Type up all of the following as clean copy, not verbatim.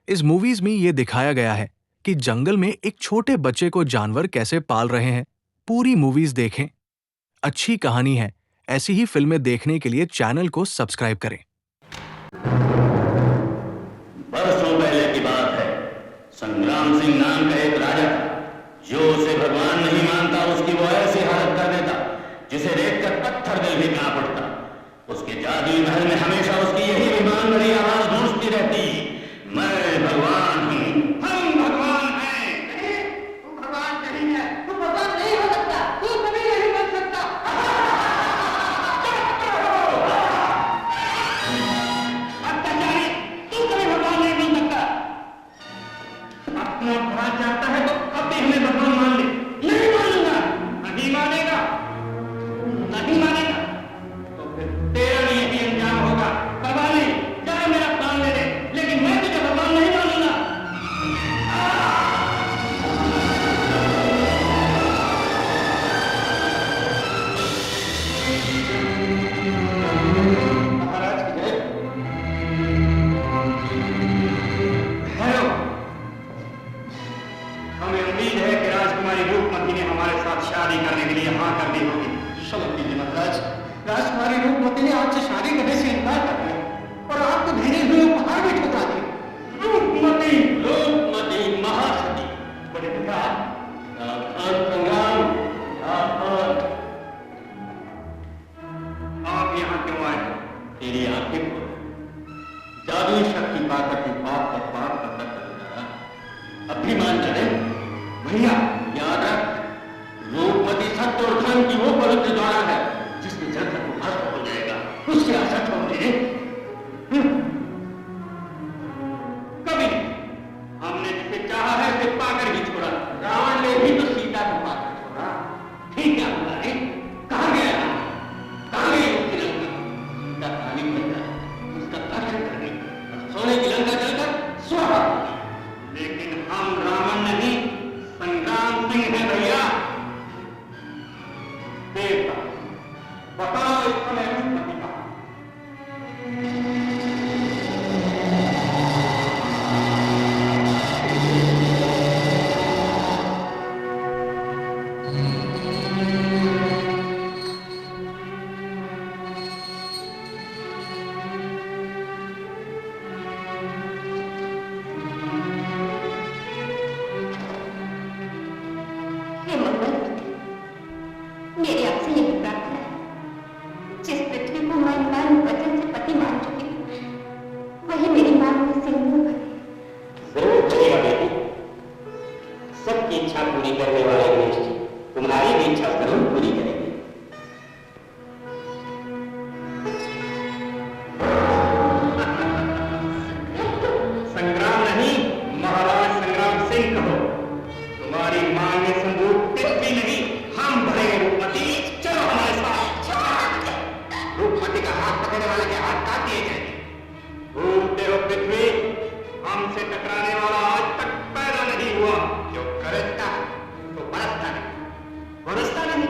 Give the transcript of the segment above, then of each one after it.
इस मूवीज में ये दिखाया गया है कि जंगल में एक छोटे बच्चे को जानवर कैसे पाल रहे हैं। पूरी मूवीज देखें। अच्छी कहानी है। ऐसी ही फिल्में देखने के लिए चैनल को सब्सक्राइब करें। बरसों पहले की बात है। संग्राम सिंह नाम का एक राजा था। जो उसे भगवान नहीं मानता उसकी वो ऐसी हालत कर देता जिसे देखकर पत्थर दिल भी कांप उठता। उसके जादुई महल में हमेशा उसकी यही विमान भरी आवाज गूंजती रहती, मैं भगवान हूँ, हम भगवान हैं। नहीं, तू भगवान नहीं है, तू भगवान नहीं हो सकता, तू कभी नहीं बन सकता। अत्याचारी, तू कभी भगवान नहीं बन सकता। अपना अपराध चाहता है तो अब भी हमें भगवान मान ले। नहीं मानूंगा। नहीं मानेगा, नहीं मानेगा तो फिर तेरा भी यही अंजाम होगा। करवा ले, चाहे मेरा प्राण ले ले, लेकिन मैं तुझे भगवान नहीं मानूंगा। महाराज की जय। हेलो, हमें उम्मीद है कि राजकुमारी रूपमती ने हमारे साथ शादी करने के लिए हाँ कर दी होगी। क्षमा कीजिए महाराज, राजकुमारी रूपमती ने आपसे शादी करने से इनकार कर दिया और आपको धीरे हुए उपहार भी ठुकरा दिए। रूपमती, रूपमती महासती, बड़े पिता, सावधान संग्राम, सावधान। आप यहाँ क्यों आए? तेरी आंखें खोल। जादुई शक्ति पाकर के पाप पर पाप करता चला। अब भी मान चले भैया, याद रख, रूपमती सत्य और धर्म की वो पवित्र द्वारा है जिसके जल तक वो भस्म हो जाएगा। उससे आशा छोड़ दे। कभी हमने जिसे चाहा है उसे पाकर ही छोड़ा। रावण ने भी तो सीता को पाकर छोड़ा। ठीक है हमारे कहाँ गया? कहाँ गई उसकी लंका? सीता काली बन जाए, उसका दर्शन करने और सोने की लंका जलकर स्वाहा। लेकिन हम रावण नहीं, संग्राम सिंह है भैया। देवता, बताओ इस समय रूपमती का। हे मंगलवती, मेरी आपसे यही प्रार्थना है, जिस पृथ्वी को मैं मन वचन से पति मान चुकी हूँ, वही मेरी मांग में सिंदूर भरे। जरूर करेगा बेटी। सबकी इच्छा पूरी करने वाले गणेश जी तुम्हारी भी इच्छा जरूर पूरी करेंगे। संग्राम नहीं, महाराज संग्राम सिंह कहो। तुम्हारी मांग में संदूक पृथ्वी नहीं, हम भरेंगे रूपमती। चलो हमारे साथ। रूपमती का हाथ पकड़ने वाले के हाथ काट दिए जाएंगे। भूलते हो पृथ्वी, हमसे टकराने वाला आज तक पैदा नहीं हुआ। जो गरजता है तो बरसता नहीं, बरसता नहीं।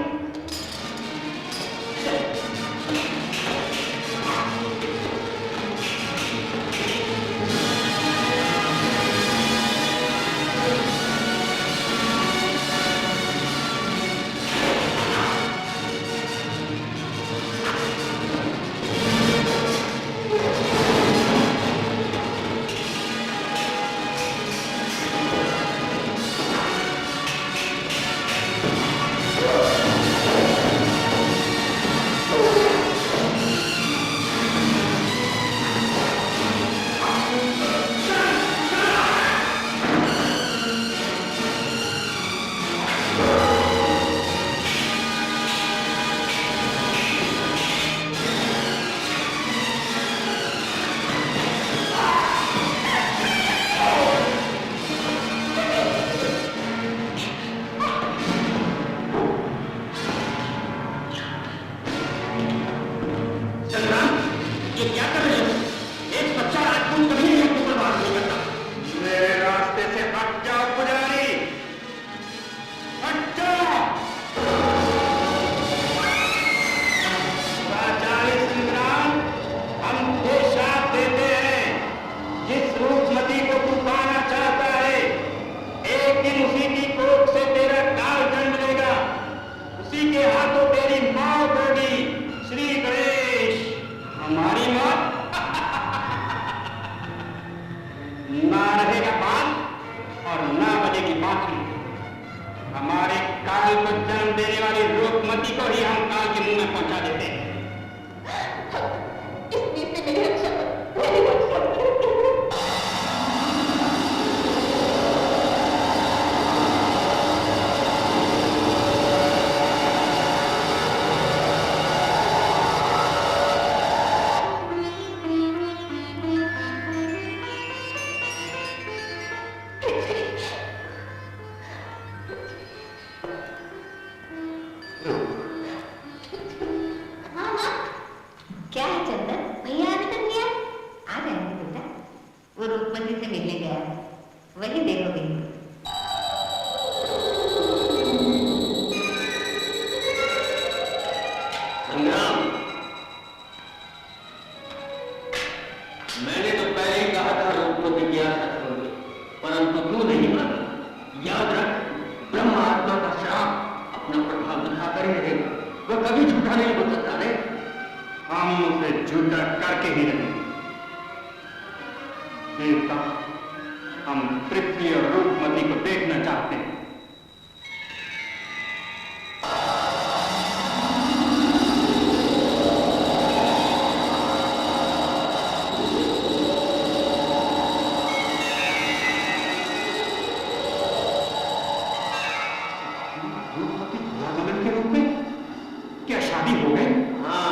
ना रहेगा बात और ना बजेगी बांसुरी। हमारे काल को जन्म देने वाली रूपमती को ही हम काल के मुंह में पहुंचा देते हैं। इस नीति में मेरी रक्षा करो, मेरी रक्षा करो। क्या है चंदन, भैया अभी तक नहीं आए? आ जाएंगे बेटा, वो रूपमती से मिलने गया है, वही देखोगे। संग्राम, मैंने तो पहले ही कहा था रूपमती की आशा करोगे, परंतु तू नहीं माना। याद रख, ब्रह्म आत्मा का श्राप अपना प्रभाव दिखाकर ही रहेगा, वह कभी झूठा नहीं हो सकता रे। हम उसे झूठा करके ही रहेंगे। देवता, हम पृथ्वी और रूपमती को देखना चाहते हैं। रूपमती दुरागमन के रूप में? क्या शादी हो गई? हाँ,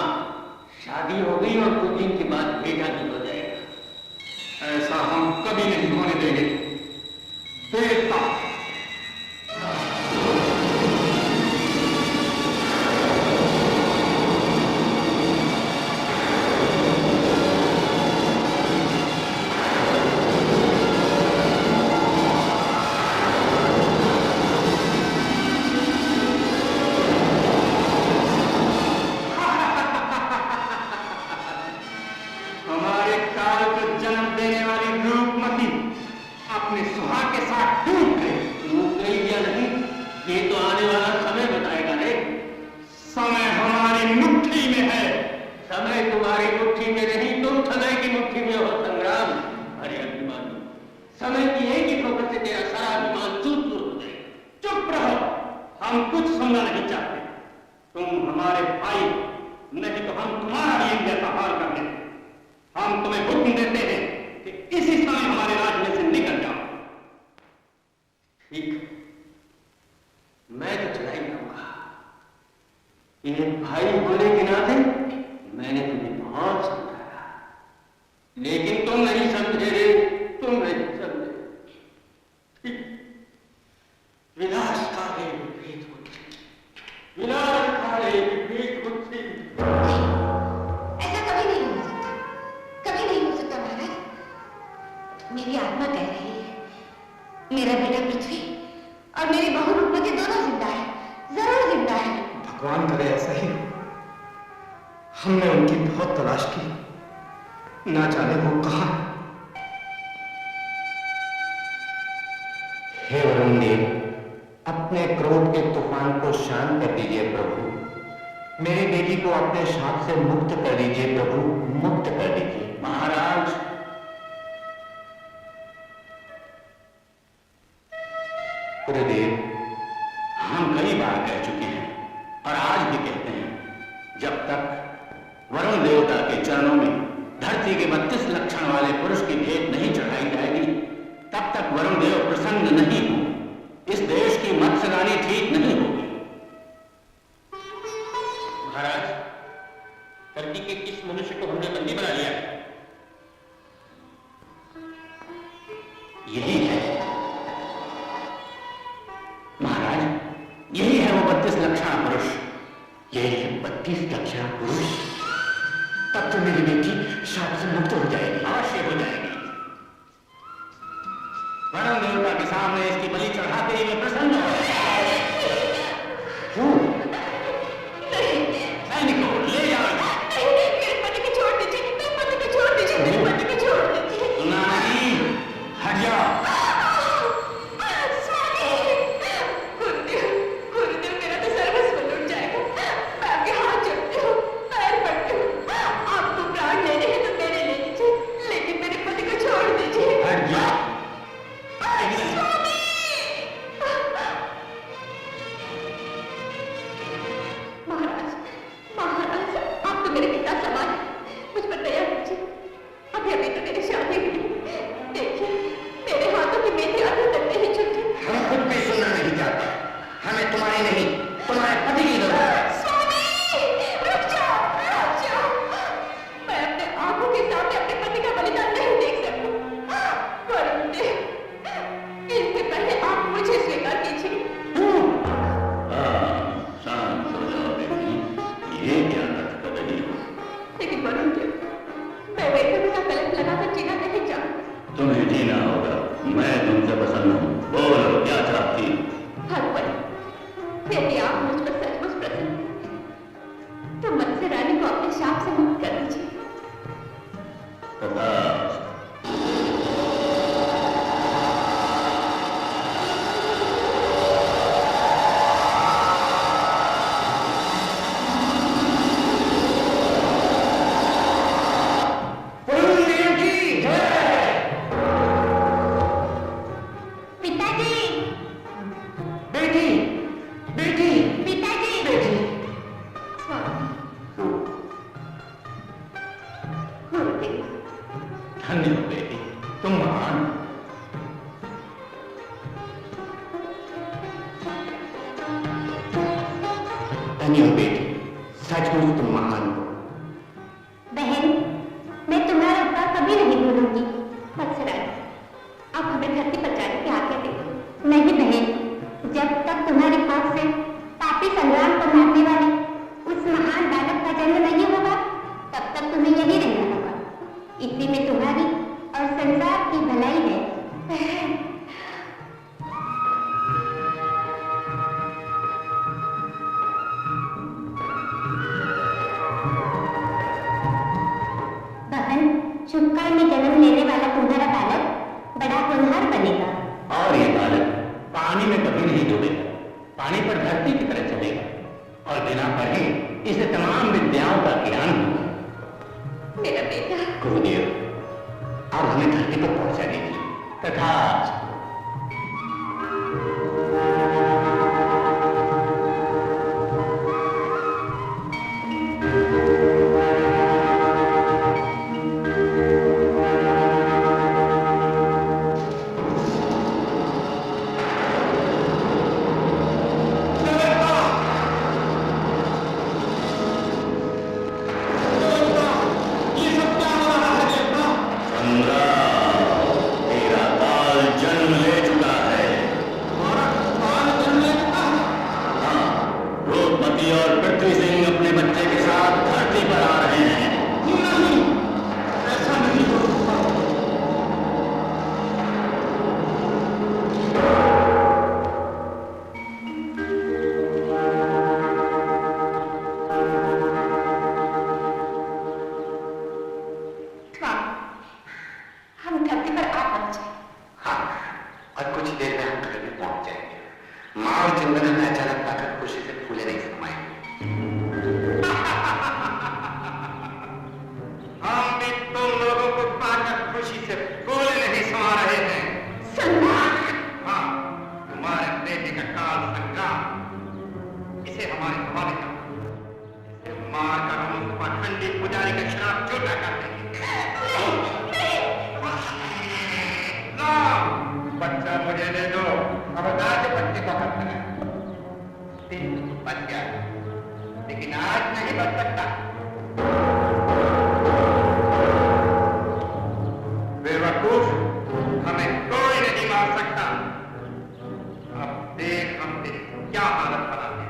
शादी हो गई और कुछ दिन के बाद बेटा भी हो जाएगा। ऐसा हम कभी नहीं होने देंगे। देवता, हमारे काल को जन्म देने वाली रूपमती अपने सुहाग के साथ टूट गई या नहीं, ये तो आने वाला समय बताएगा रे। समय हमारी मुट्ठी में है। समय तुम्हारी मुट्ठी में नहीं, तुम समय की मुट्ठी में हो संग्राम। अरे अभिमानी, समय की एक ही ठोकर से तेरा सारा अभिमान चूर-चूर हो जाएगा। चुप रहो, हम कुछ सुनना नहीं चाहते। तुम हमारे भाई, नहीं तो हम तुम्हारा भी इन जैसा हाल कर देते। हम तुम्हें हुक्म देते हैं कि इसी समय हमारे राज्य में से निकल जाओ। ठीक, मैं तो चला ही जाऊंगा। एक भाई होने के नाते मैंने तुम्हें बहुत समझाया, लेकिन तुम नहीं समझे रे, तुम नहीं समझे। ठीक, विनाश काले विपरीत बुद्धि, विनाश काले विपरीत बुद्धि। ऐसा कभी नहीं हो सकता, कभी नहीं हो सकता महाराज। मेरी आत्मा कह रही है, मेरा बेटा पृथ्वी और मेरी बहू रूपमती दोनों जिंदा है, जरूर जिंदा है। भगवान करे ऐसा ही। हमने उनकी बहुत तलाश की, ना जाने वो कहां है। हे वरुण देव, अपने क्रोध के तूफान को शांत कर दीजिए प्रभु। मेरी बेटी को अपने शाप से मुक्त कर दीजिए प्रभु, मुक्त कर दीजिए। महाराज, गुरुदेव, हम कई बार कह चुके हैं और आज भी कहते हैं, जब तक वरुण देवता के चरणों में धरती के 32 लक्षण वाले पुरुष की भेंट नहीं चढ़ाई जाएगी, तब तक वरुण देव प्रसन्न नहीं हो। इस देश की मत्स्यरानी ठीक नहीं होगी। महाराज, धरती के किस मनुष्य को हमने बंदी बना लिया? यही है महाराज, यही है वो 32 लक्षण पुरुष। यही है 32 लक्षण पुरुष। तब तो मेरी बेटी शाप से मुक्त हो जाएगी, अवश्य हो जाएगी। वरुण देवता के सामने इसकी बलि चढ़ाते ही मैं प्रसन्न हो जाएगा। क्यों? सैनिकों, ले जाओ। मेरे पति को छोड़ दीजिए, मेरे पति को छोड़ दीजिए, मेरे पति को छोड़ दीजिए। सुना नहीं, हट जाओ। गुरुदेव, मेरा तो सर्वस्व लुट जाएगा। मैं आपके हाथ जोड़ती हूँ, पैर पड़ती हूँ। आपको प्राण लेने हैं तो मेरे ले लीजिए, लेकिन मेरे पति को छोड़ दीजिए। हट जाओ। पिताजी, बेटी, बेटी, पिताजी, बेटी। स्वामी, गुरुदेव, धन्य हो बेटी, तुम महान। धन्य हो बेटी, सचमुच तुम महान हो। बहन, मैं तुम्हारा उपकार कभी नहीं भूलूंगी। वत्सराज, अब हमें धरती पर जाने की आज्ञा दे। नहीं बहन, जब तक तुम्हारी कोख से पापी संग्राम को मारने वाले उस महान बालक का जन्म नहीं होगा, तब तक तुम्हें यही रहना होगा। इसी में तुम्हारी और संसार की भलाई है। बहन, शुभ काल में जन्म लेने वाला तुम्हारा बालक बड़ा होनहार बनेगा। और ये बालक पानी में कभी नहीं डूबेगा, पानी पर धरती की तरह चलेगा और बिना पढ़े इसे तमाम विद्याओं का ज्ञान होगा। मेरा बेटा। गुरुदेव, अब हमें धरती पर पहुंचा दीजिए। तथास्तु। हम धरती पर आ पहुंचे। हाँ, और कुछ ही देर में हम घर में पहुंच जाएंगे। माँ और चंदन हमें अचानक पाकर खुशी से फूले नहीं समाएंगे। हम भी तुम लोगों को पाकर खुशी से फूले नहीं समा रहे हैं। हाँ, तुम्हारे बेटे का काल संग्राम इसे हमारे हवाले कर दो। इसे मार कर हम उस पाखंडी पुजारी का श्राप छोटा कर देंगे। बच्चा मुझे दे दो, खबरदार से बच्चे को हक करना। बच गया, लेकिन आज नहीं बच सकता। बेवकूफ, हमें कोई नहीं मार सकता। अब देख हम तेरी क्या हालत बनाते हैं।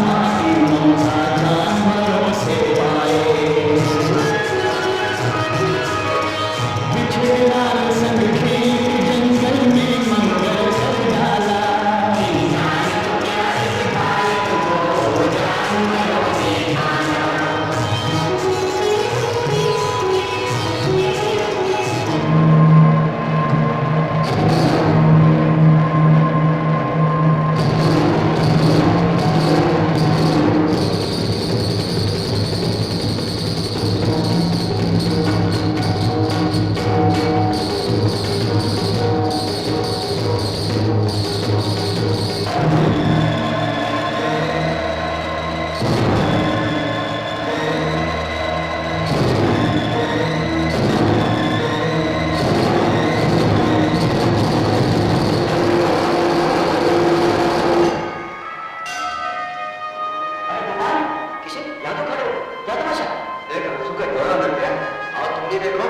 माटी ममता जानवरों से पाए देखो।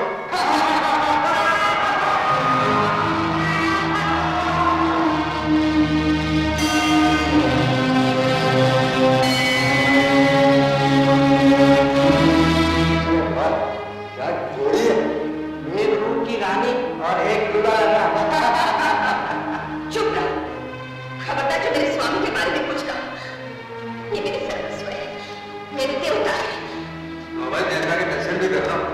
क्या जोड़ी है, एक रूप की रानी और एक दुल्हा। चुप रहो, खबरदार जो मेरे स्वामी के बारे में कुछ कहा। ये मेरे सर्वस्व है, मेरे देवता है। मैं देवता के दर्शन भी कर रहा हूँ।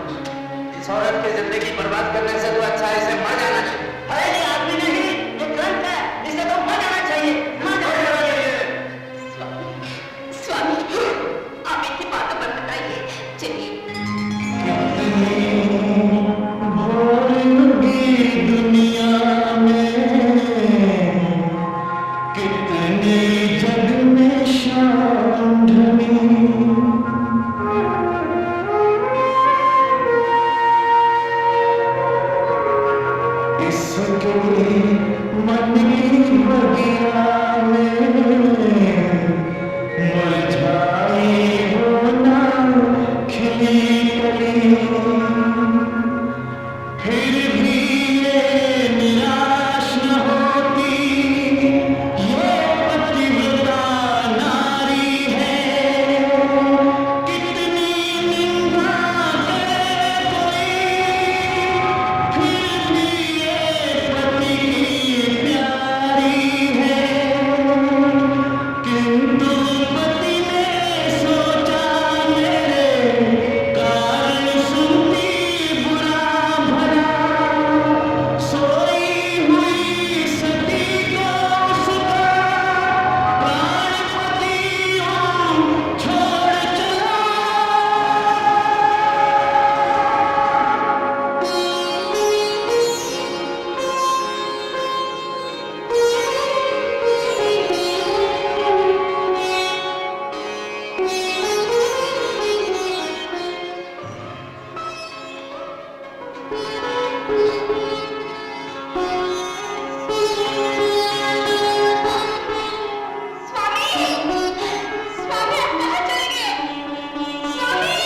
इस औरत की जिंदगी बर्बाद करने से तो अच्छा है इसे मर जाना चाहिए। अरे ये आदमी नहीं, ये ग्रंथ है, इसे तो मर जाना चाहिए, मर जाना चाहिए। स्वामी, आप इनकी बातों पर बताइए। चलिए। दुनिया में कितने जग में शाम ढली, इसके मन की बगिया में मुरझाई हो ना खिली कली, फिर भी ये निराश न होती, ये पतिव्रता नारी है। कितनी निंदा करे कोई, फिर भी ये पति की प्यारी है। किंतु पति ने सोचा मेरे कारण सुनती बुरा भला, सोई हुई सती को उसका प्राणपति छोड़ चला। स्वामी, स्वामी आप कहाँ चले गए? स्वामी,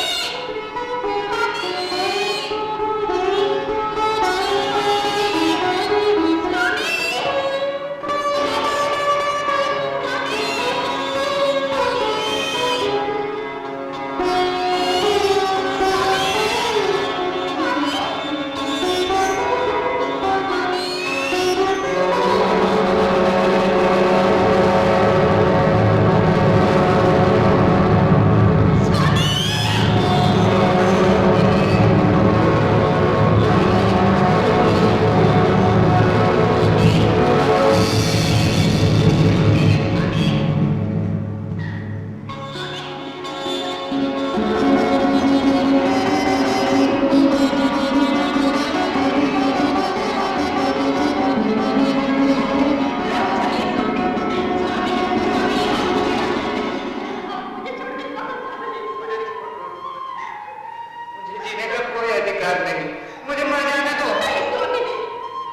मुझे जीने का कोई अधिकार नहीं, मुझे मर जाने दो।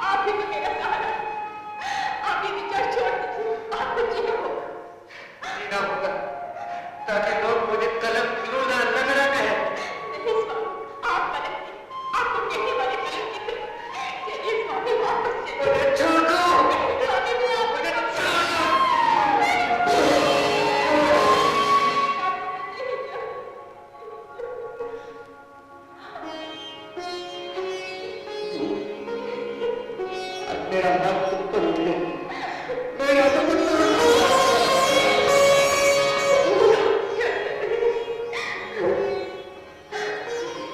आप ही तो मेरा सहारा, आप ये विचार छोड़ दीजिए, आपको जीना होगा। जीना होगा ताकि लोग मुझे कलम क्यों ना लगना कहे। नहीं स्वामी, आप गलत हैं, आपको कहने वाले गलत थे। चलिए स्वामी, वापस चलिए। मुझे छोड़ दो। स्वामी, मैं आपको मुझे छोड़ दो। मेरा नाम तो मेरा तो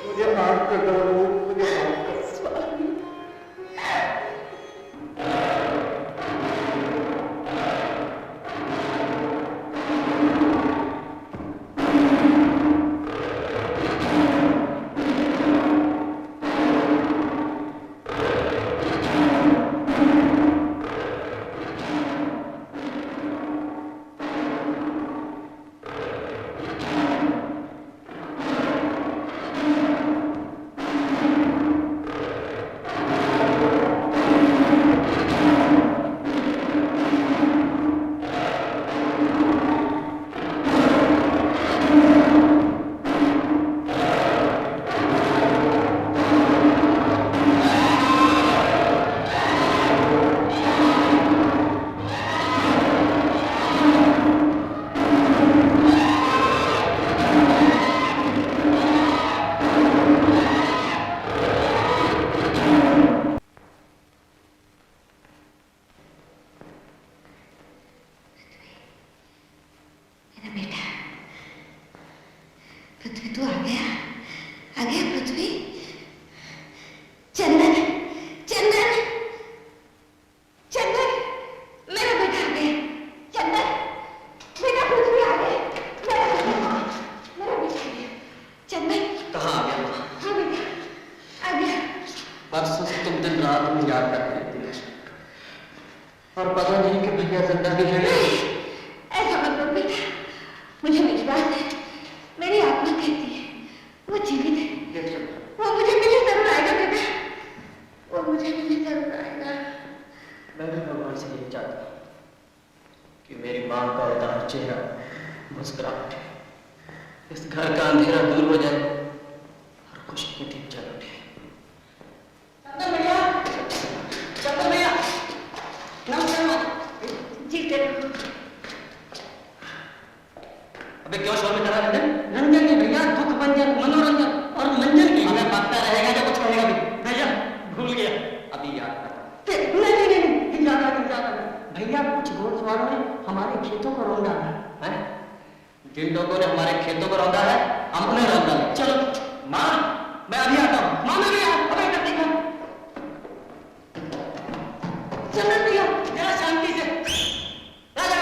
मुझे माफ कर दो, मुझे माफ कर दो। स्वामी, आ गया पृथ्वी। चंदन, चंदन, चंदन, मेरा बेटा आ गया। चंदन, बेटा पृथ्वी आ गया। मेरा बेटा आ गया। चंदन कहाँ आ गया? हाँ बेटा आ गया। परसों से तुम दिन रात में याद करती रहती हो और पता नहीं कि भैया जिंदा भी है। ऐसा मत करो बेटा, मुझे विश्वास है, मेरी आत्मा कहती है वो जीवित है। वो मुझे मिले जरूर आएगा बेटा, वो मुझे मिले जरूर आएगा। मैं भी भगवान से यही चाहता हूँ कि मेरी माँ का उदार चेहरा, मुस्कुराहट, इस घर का अंधेरा दूर हो जाए और खुशी की दीप जल उठे। चंदन भैया, चंदन भैया, नमस्कार। जीते रहो। अबे क्यों शोर में करा रंजन? रंजन नहीं भैया, दुख भंजन, मनोरंजन और मंजन की हमें पता रहेगा जो कुछ कहेगा भी। भैया भूल गया, अभी याद कर। नहीं, ज्यादा भैया कुछ घोड़सवारों ने हमारे खेतों को रौंदा है। जिन लोगों ने हमारे खेतों को रौंदा है, हमने रौंदा है। चलो माँ, मैं अभी आता हूँ। माँ मैं गया, अबे इधर देखो। चंदन भैया, जरा शांति से। राजा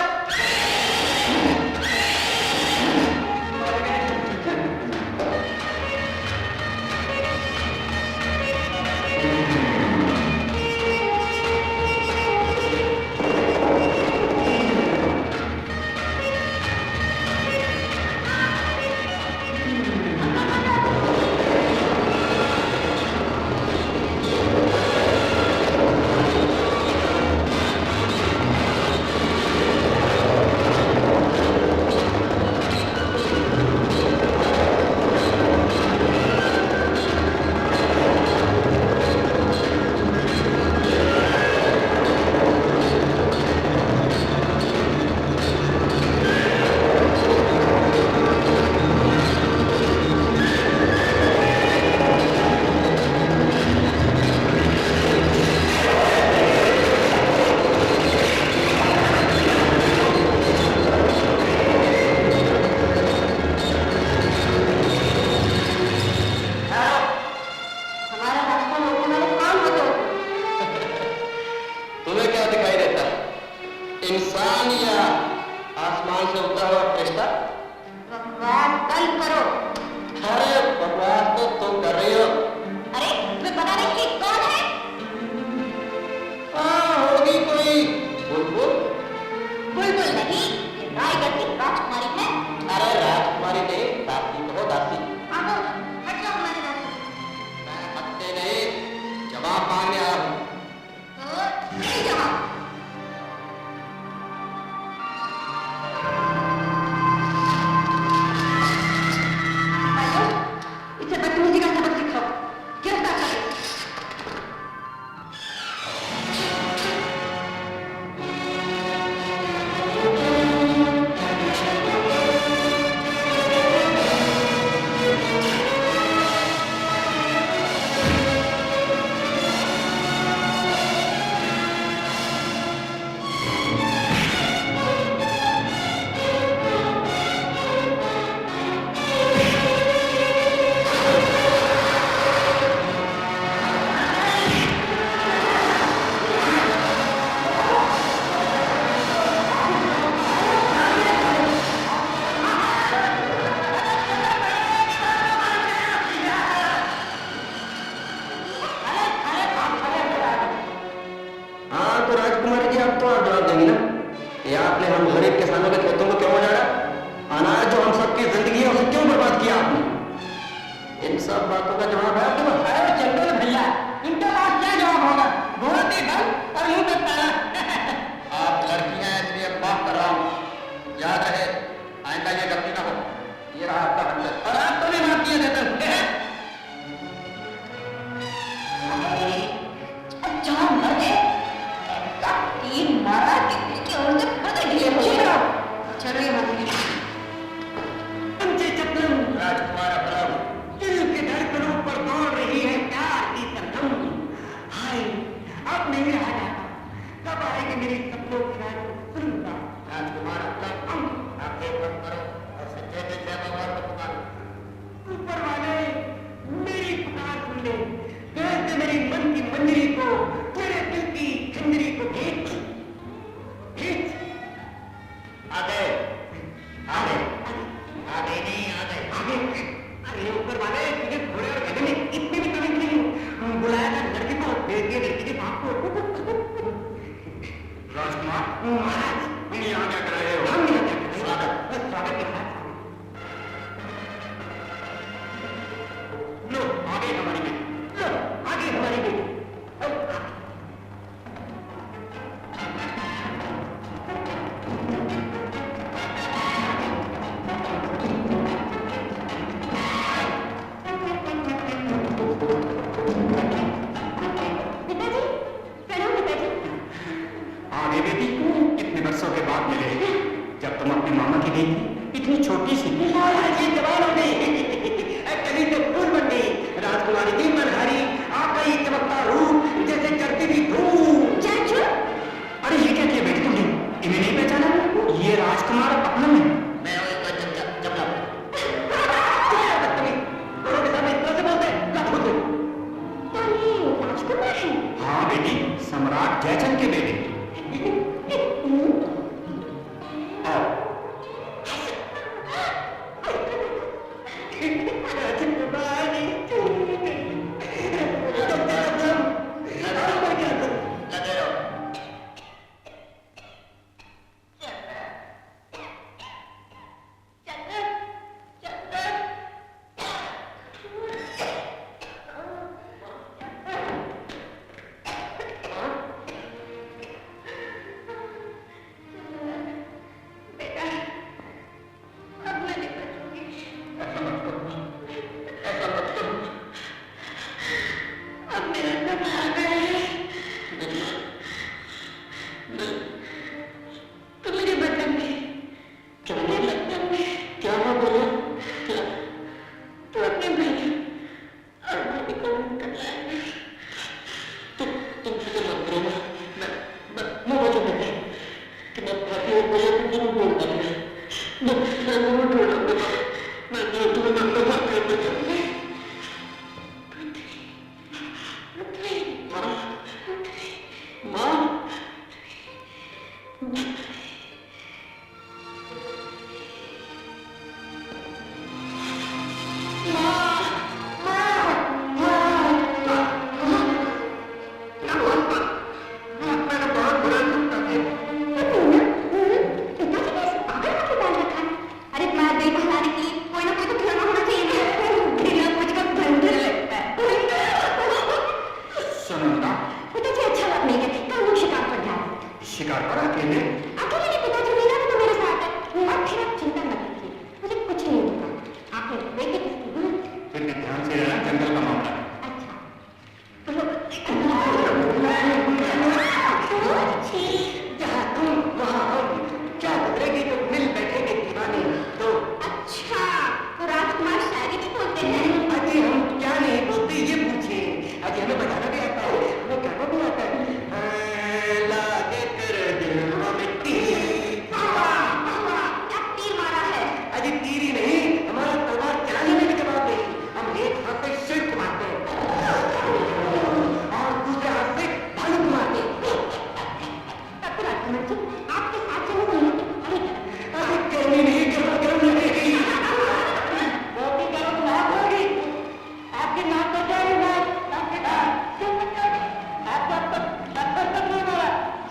अब मेरे गैस दे मेरी मन की मंजरी को, मेरे दिल की खंजरी को खींच खींच। आगे आगे आगे नहीं आगे आगे। अरे ऊपर वाले तुझे घोड़े और गधे में इतनी भी कमी नहीं, बुलाया था लड़की को, भेज दिया लड़की के बाप को। राजकुमार महाराज, तुम यहाँ क्या कर रहे हो? हम यहाँ क्या कर रहे हो? स्वागत स्वागत के साथ लो आगे हमारी बेटी, लो आगे हमारी बेटी। आगे बेटी, इतने वर्षों के बाद मिले, जब तुम अपने मामा की गई थी इतनी छोटी सी, आज ये जवान हो गई, कली से फूल बन गई, राजकुमारी की मनहारी, आप ही चमकता रूप जैसे चढ़ती हुई धूप। चाचू, अरे ये क्या किया बेटी तुमने? इन्हें नहीं पहचाना? ये राजकुमार अपना है। मैं राजकुमार है? हाँ बेटी, सम्राट जयचंद के बेटे। आओ। शिकार पर अकेले अकेले पिताजी मेरा भी तो मेरे साथ है, और फिर आप चिंता मत कीजिए, मुझे कुछ नहीं होगा। आपने देखे किसकी? फिर ध्यान से रहना, जंगल का मामला है। जहाँ तुम वहाँ हम, क्या बदलेगी तो मिल बैठेंगे दीवाने तो। अच्छा, तो राजकुमार शायरी भी बोलते हैं? अजी हम क्या नहीं बोलते ये पूछिए, अजी हमें बताना भी आता है, हमें कहना भी आता है। लागे कर दिल में मिट्टी। क्या तीर मारा है? अजी तीर ही नहीं, हमारा तलवार चलाने में भी जवाब नहीं, हम एक हाथ से शिल्प मारते हैं और दूसरे हाथ से भालू मारते हैं। तब तो राजकुमार जी, आपके साथ चलो नहीं। अरे गर्मी नहीं, गर्म लगेगी। वो भी गर्म नाक होगी, आपकी नाक तो जाएगी, आपके नाक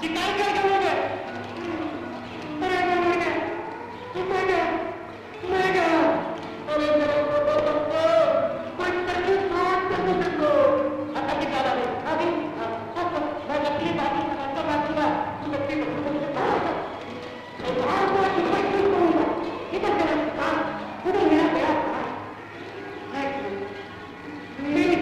शिकार करके लोगे। अरे मैं गया। अरे मेरे कोई तकलीफ बात कर दो तुमको। अभी ज्यादा नहीं, अभी मैं अपनी बात ही समझता बातूंगा, तुम अपनी इधर मेरा काम, मेरा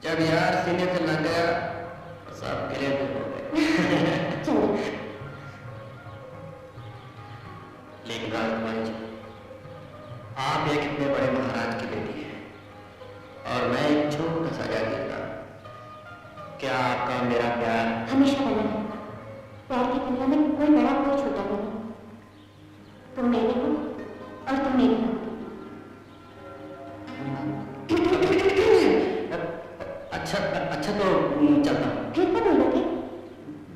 जब यार सीने से लग गया तो सब गिले भी हो गए। चलो लेकिन राजकुमारी जी, आप एक इतने बड़े महाराज की बेटी हैं और मैं एक छोटा सा जागीरदार। क्या आपका मेरा प्यार हमेशा बना रहेगा। प्यार की दुनिया में कोई बड़ा कोई छोटा नहीं। तुम मेरे हो और तुम मेरी हो। अच्छा तो चलता हूँ। फिर कब मिलोगे?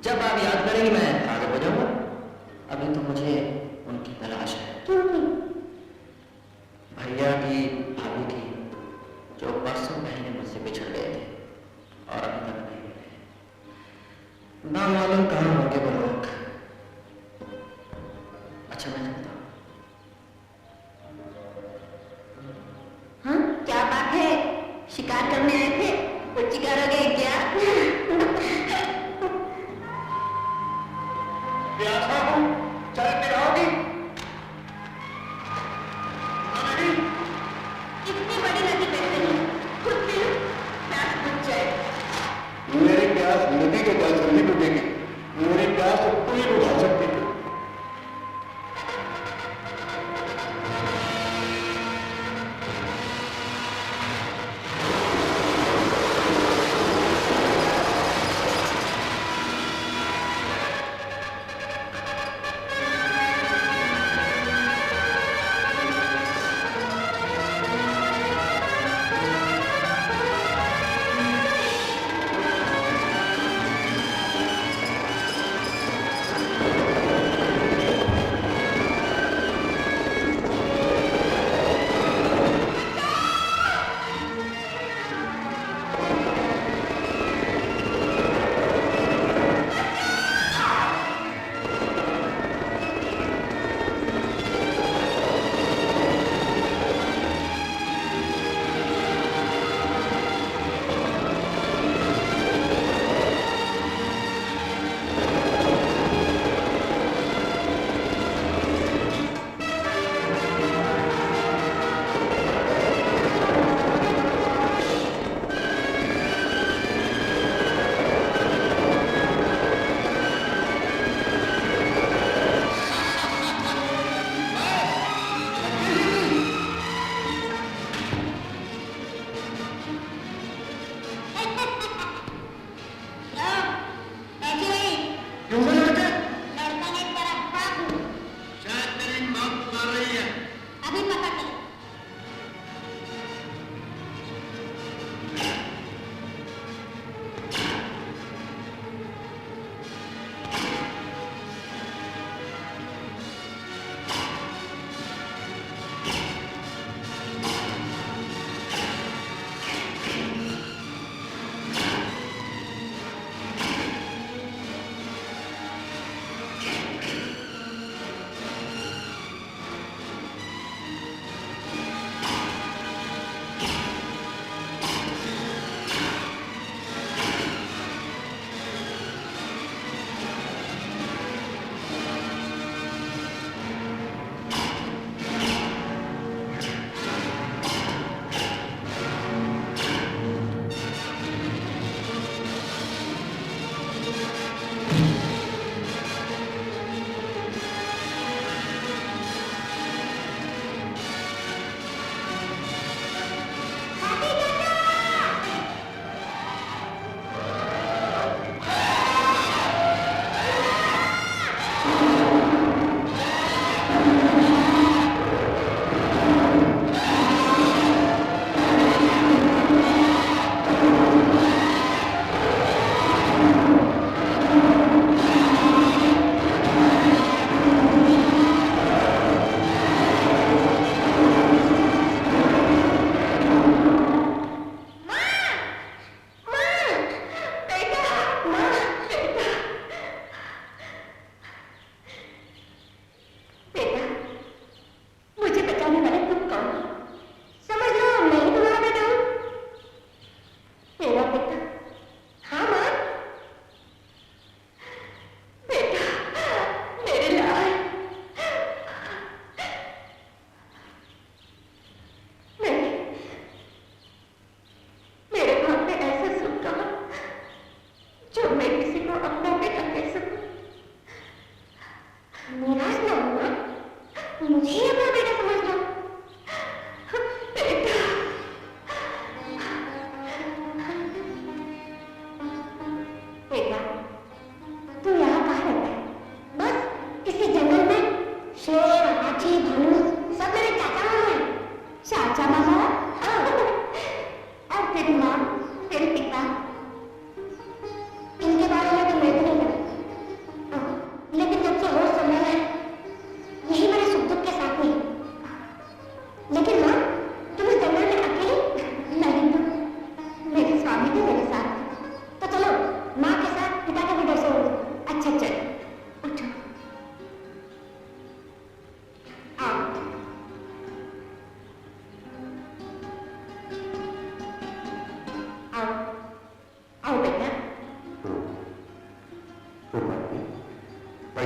जब आप याद करेंगे मैं आगे हो जाऊंगा। अभी तो मुझे उनकी तलाश है। क्यों नहीं? भैया की, भाभी की, जो परसों महीने मुझसे बिछड़ गए थे और अभी तक नहीं मिले। ना मालूम कहाँ होंगे वो लोग। अच्छा मैं चलता हूँ। हाँ, क्या बात है? शिकार करने आए थे? कुछ शिकार हो गए क्या? प्यासा हूँ, चलते रहोगी? इतनी बड़ी नदी कैसे नहीं? खुद भी प्यास बुझ जाए। मेरी प्यास नदी के जल से नहीं बुझेगी। मेरी प्यास तो तू ही बुझा सकती है।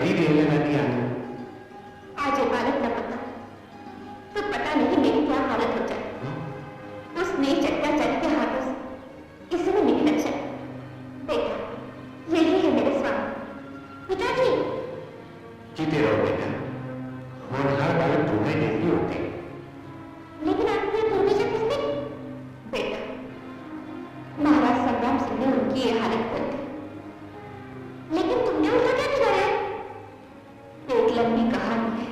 कभी भी लगा दिया। आज ये बालक न पता तो पता नहीं मेरी क्या हालत हो जाए। उस नीच अत्याचारी के हाथों से इसमें मेरी रक्षा। बेटा यही है मेरे स्वामी। पिताजी जीते रहो बेटा, होनहार बालक तुम्हें नहीं होते। लेकिन आपने पूर्वज किसने? बेटा महाराज संग्राम सिंह ने उनकी ये हालत कर दी, लेकिन तुमने उनका क्या बिगाड़ा है? एक लंबी कहानी है।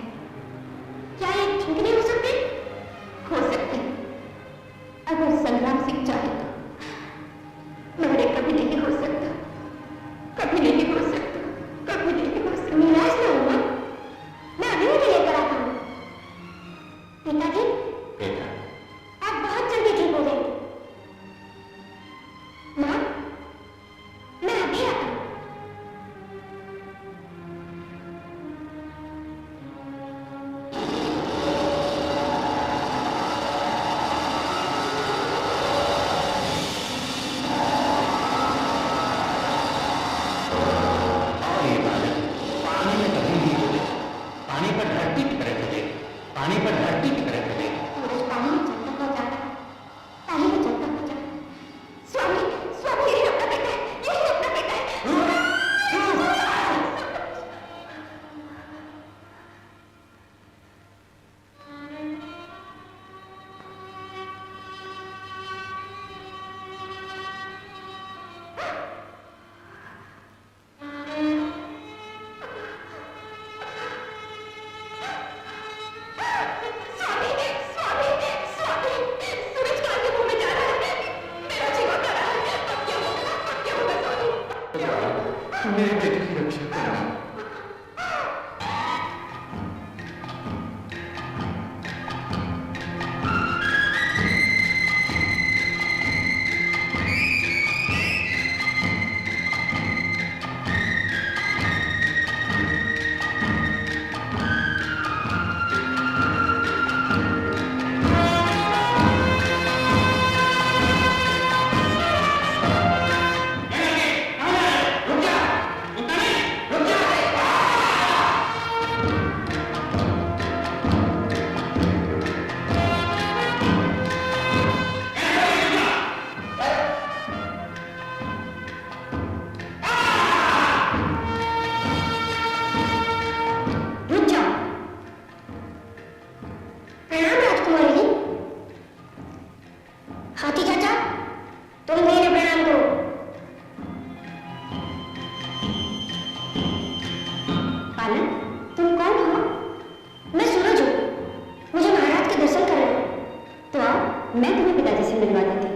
क्या ये ठीक नहीं हो सकते? हो सकते अगर संग्राम सिंह चाहे तो। मेरे कभी नहीं हो सकता, कभी नहीं हो सकता, कभी नहीं हो सकता। निराश ना होना, मैं अभी भी लेकर आता हूँ। पिताजी बेटा आप बहुत जल्दी ठीक हो जाएंगे। माँ मैं अभी आता हूँ। और ये बालक पानी में कभी नहीं डूबे, पानी पर धरती की तरह चले, पानी पर धरती की तरह चले। सूरज पानी में चलता हुआ जाता है, पानी में चलता हुआ जाता है। स्वामी स्वामी यही अपना बेटा है, यही अपना बेटा है। स्वामी स्वामी स्वामी सूरज कहाँ के मुंह में जा रहा है? मेरा जीवन जा रहा है। अब क्या होगा? अब क्या होगा स्वामी? मेरे बेटे की रक्षा करना। रुक जाओ। प्रणाम राजकुमारी जी। हाथी चाचा तुम भी इन्हें प्रणाम करो। पालन तुम कौन हो? मैं सूरज हूँ। मुझे महाराज के दर्शन करने हैं। तो आओ मैं तुम्हें पिताजी से मिलवा देती हूँ।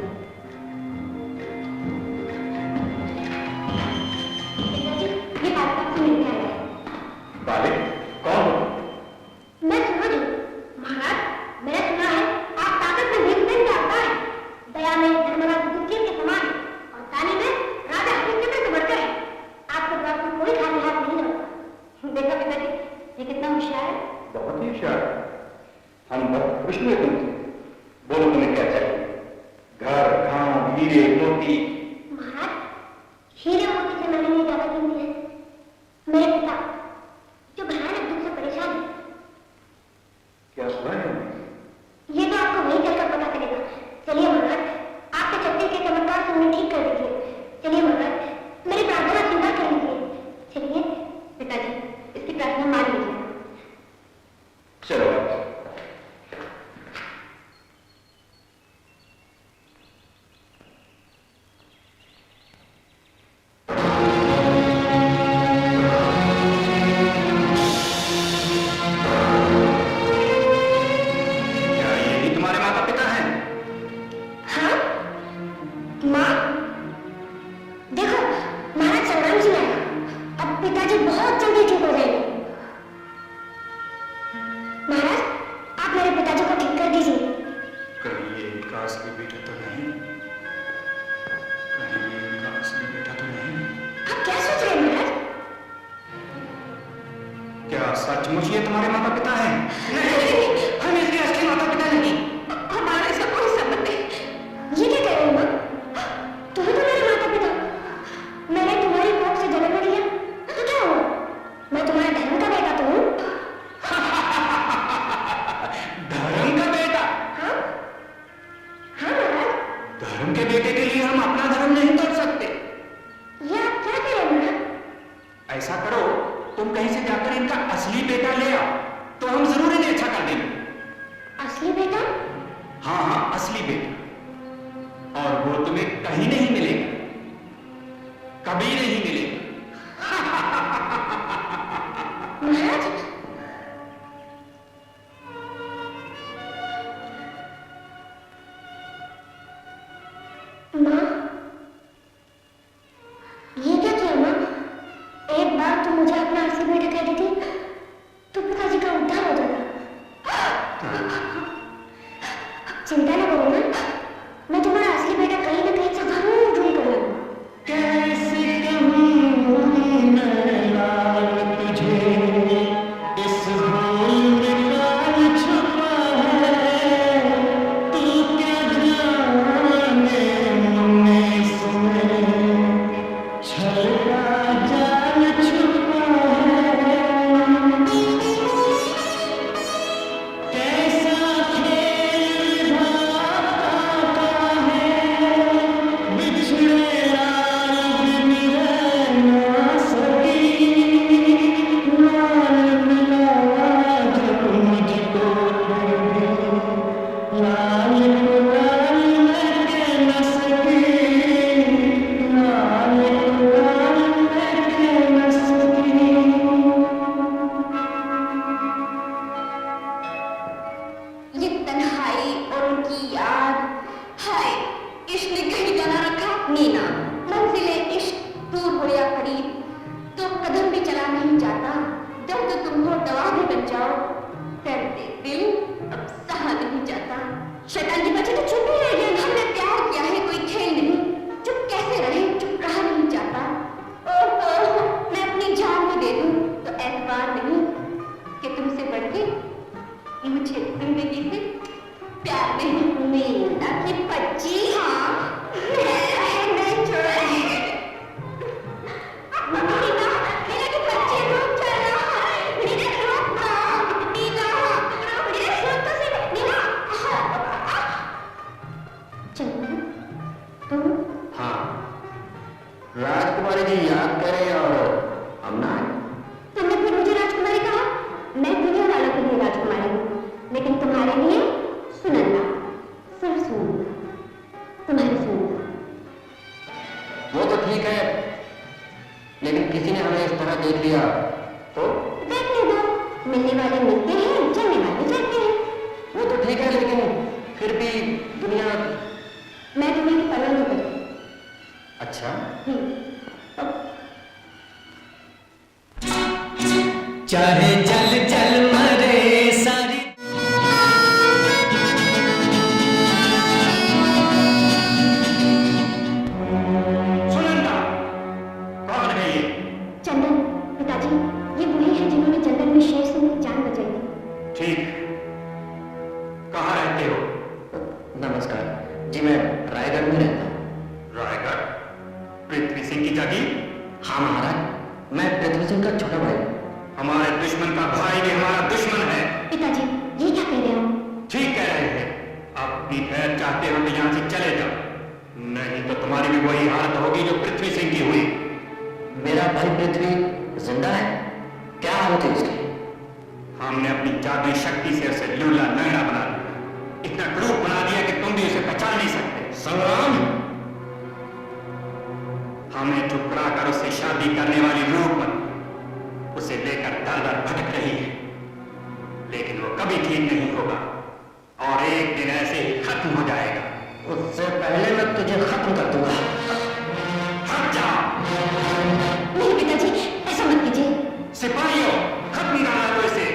पिताजी ये बात आपसे मिलने आया है। बालक कौन हो? मैं सूरज हूँ। महाराज मैंने सुना है आप ताकत में भीमसेन के अवतार हैं, दया में धर्मराज युधिष्ठिर के समान और ताली में राजा हरिश्चंद्र से बढ़कर हैं। आपको तो आपको कोई खाली हाथ नहीं रखा। देखा पिताजी ये कितना होशियार है। बहुत ही होशियार। हम बहुत खुश हुए तुमसे। बोलो तुम्हें क्या चाहिए? घर, गांव, हीरे, मोती। महाराज हीरे मोती से मैंने नहीं ज्यादा कीमती है। मेरे पिता जो भयानक दुख से परेशान है। क्या हुआ है? ये तो आपको वहीं चलकर पता चलेगा। चलिए महाराज आपके छत्तीस के चमत्कार से उन्हें ठीक कर दीजिए। चलिए महाराज मेरी प्रार्थना स्वीकार कर लीजिए। चलिए पिताजी इसकी प्रार्थना मान लीजिए। चलो क्या ये भी तुम्हारे माता पिता हैं? हाँ माँ देखो महाराज संग्राम सिंह आया। अब पिताजी बहुत जल्दी ठीक हो जाएंगे। महाराज आप मेरे पिताजी को ठीक कर दीजिए। कहीं ये विकास की बेटा तो नहीं? कहीं ये विकास की बेटा तो नहीं? आप क्या सोच रहे हैं महाराज? क्या सचमुच ये तुम्हारे माता पिता हैं? हम इसके असली माता पिता नहीं। हमारा इसका कोई संबंध नहीं। ये क्या कह रहे हो माँ? तुम्हें तो मेरे माता पिता। मैंने तुम्हारी कोख से जन्म लिया तो क्या हुआ? मैं तुम्हारा कभी नहीं मिलेगा। महाराज, माँ, ये क्या किया माँ? एक बार तो मुझे अपना आरसी बेटा कह देती तो पिताजी का उद्धार हो जाता। चिंता न करो ना, मैं तुम्हारा असली बेटा कहीं ना कहीं से जरूर ढूंढ कर लाऊंगा। कैसे कहूँ मैं लाल तुझे, इस भूल में काल छुपा है, तू क्या जाने मुन्ने इसमें छल का जाल छुपा है। कैसा खेल विधाता का है, बिछड़े लाल बिन रह ना सकी, लाल मिला जब मुझको भी, लाल को लाल मैं कह न सकी, लाल को लाल मैं कह न सकी। ये तन्हाई और उनकी याद, हाय इश्क ने कहीं जाना रखा। नीना, मंजिले इश्क दूर हो या करीब, तो कदम भी चला नहीं जाता जब तो तुमको दवा भी बन जाओ। दर्द दिल अब सहा नहीं जाता। शैतान के बच्चे तो चुप ही रह गए। हमने प्यार किया है, कोई खेल नहीं। चुप कैसे रहे, चुप रहा नहीं जाता। ओहो, मैं अपनी जान भी दे दूं तो एतबार नहीं कि तुमसे बढ़ के मुझे जिंदगी से प्यार नहीं। मीना की बच्ची, हाँ मैं नहीं छोड़ूंगी। मीना, मीना की बच्ची रुक जाना। मीना रुक ना। मीना रुक, मीना सुन तो सही। मीना, चंदन, तुम? हाँ, राजकुमारी जी याद करें और हम ना आए। तुमने फिर मुझे राजकुमारी कहा। मैं दुनिया वालों के लिए राजकुमारी हूँ, लेकिन तुम्हारे लिए सुनंदा, सिर्फ सुनंदा, तुम्हारी सुनंदा। वो तो ठीक है, लेकिन किसी ने हमें इस तरह देख लिया तो? देखने दो, मिलने वाले मिलते हैं, चलने वाले चलते हैं। वो तो ठीक है, लेकिन फिर भी दुनिया। मैं तुम्हें परवाह नहीं करती। अच्छा, चाहे जल जल मरे सारी। सुनंदा, कौन है ये? चंदन, पिताजी, ये वही है जिन्होंने जंगल में शेर से मेरी जान बचाई थी। ठीक, कहाँ रहते हो? नमस्कार जी, मैं रायगढ़ में रहता हूँ। रायगढ़? पृथ्वी सिंह की जागीर? हाँ महाराज, मैं पृथ्वी सिंह का छोटा भाई हूँ। हमारे दुश्मन का भाई भी हमारा दुश्मन है। पिताजी, ये क्या कह रहे हो? ठीक कह रहे हैं। अपनी खैर चाहते हो तो यहाँ से चले जाओ, नहीं तो तुम्हारी भी वही हालत होगी जो पृथ्वी सिंह की हुई। मेरा भाई पृथ्वी जिंदा है? क्या हालत है उसकी? हमने अपनी जादुई शक्ति से उसे लूला लंगड़ा बना दिया, इतना क्रूर बना दिया कि तुम भी उसे पहचान नहीं सकते। संग्राम, हमने ठुकरा कर उससे शादी करने वाली रूपमती उसे लेकर दर दर भटक रही है, लेकिन वो कभी ठीक नहीं होगा और एक दिन ऐसे ही खत्म हो जाएगा। उससे पहले मैं तुझे खत्म कर दूंगा। हट जाओ। नहीं पिताजी, ऐसा मत कीजिए। सिपाहियों, खत्म करना दो इसे।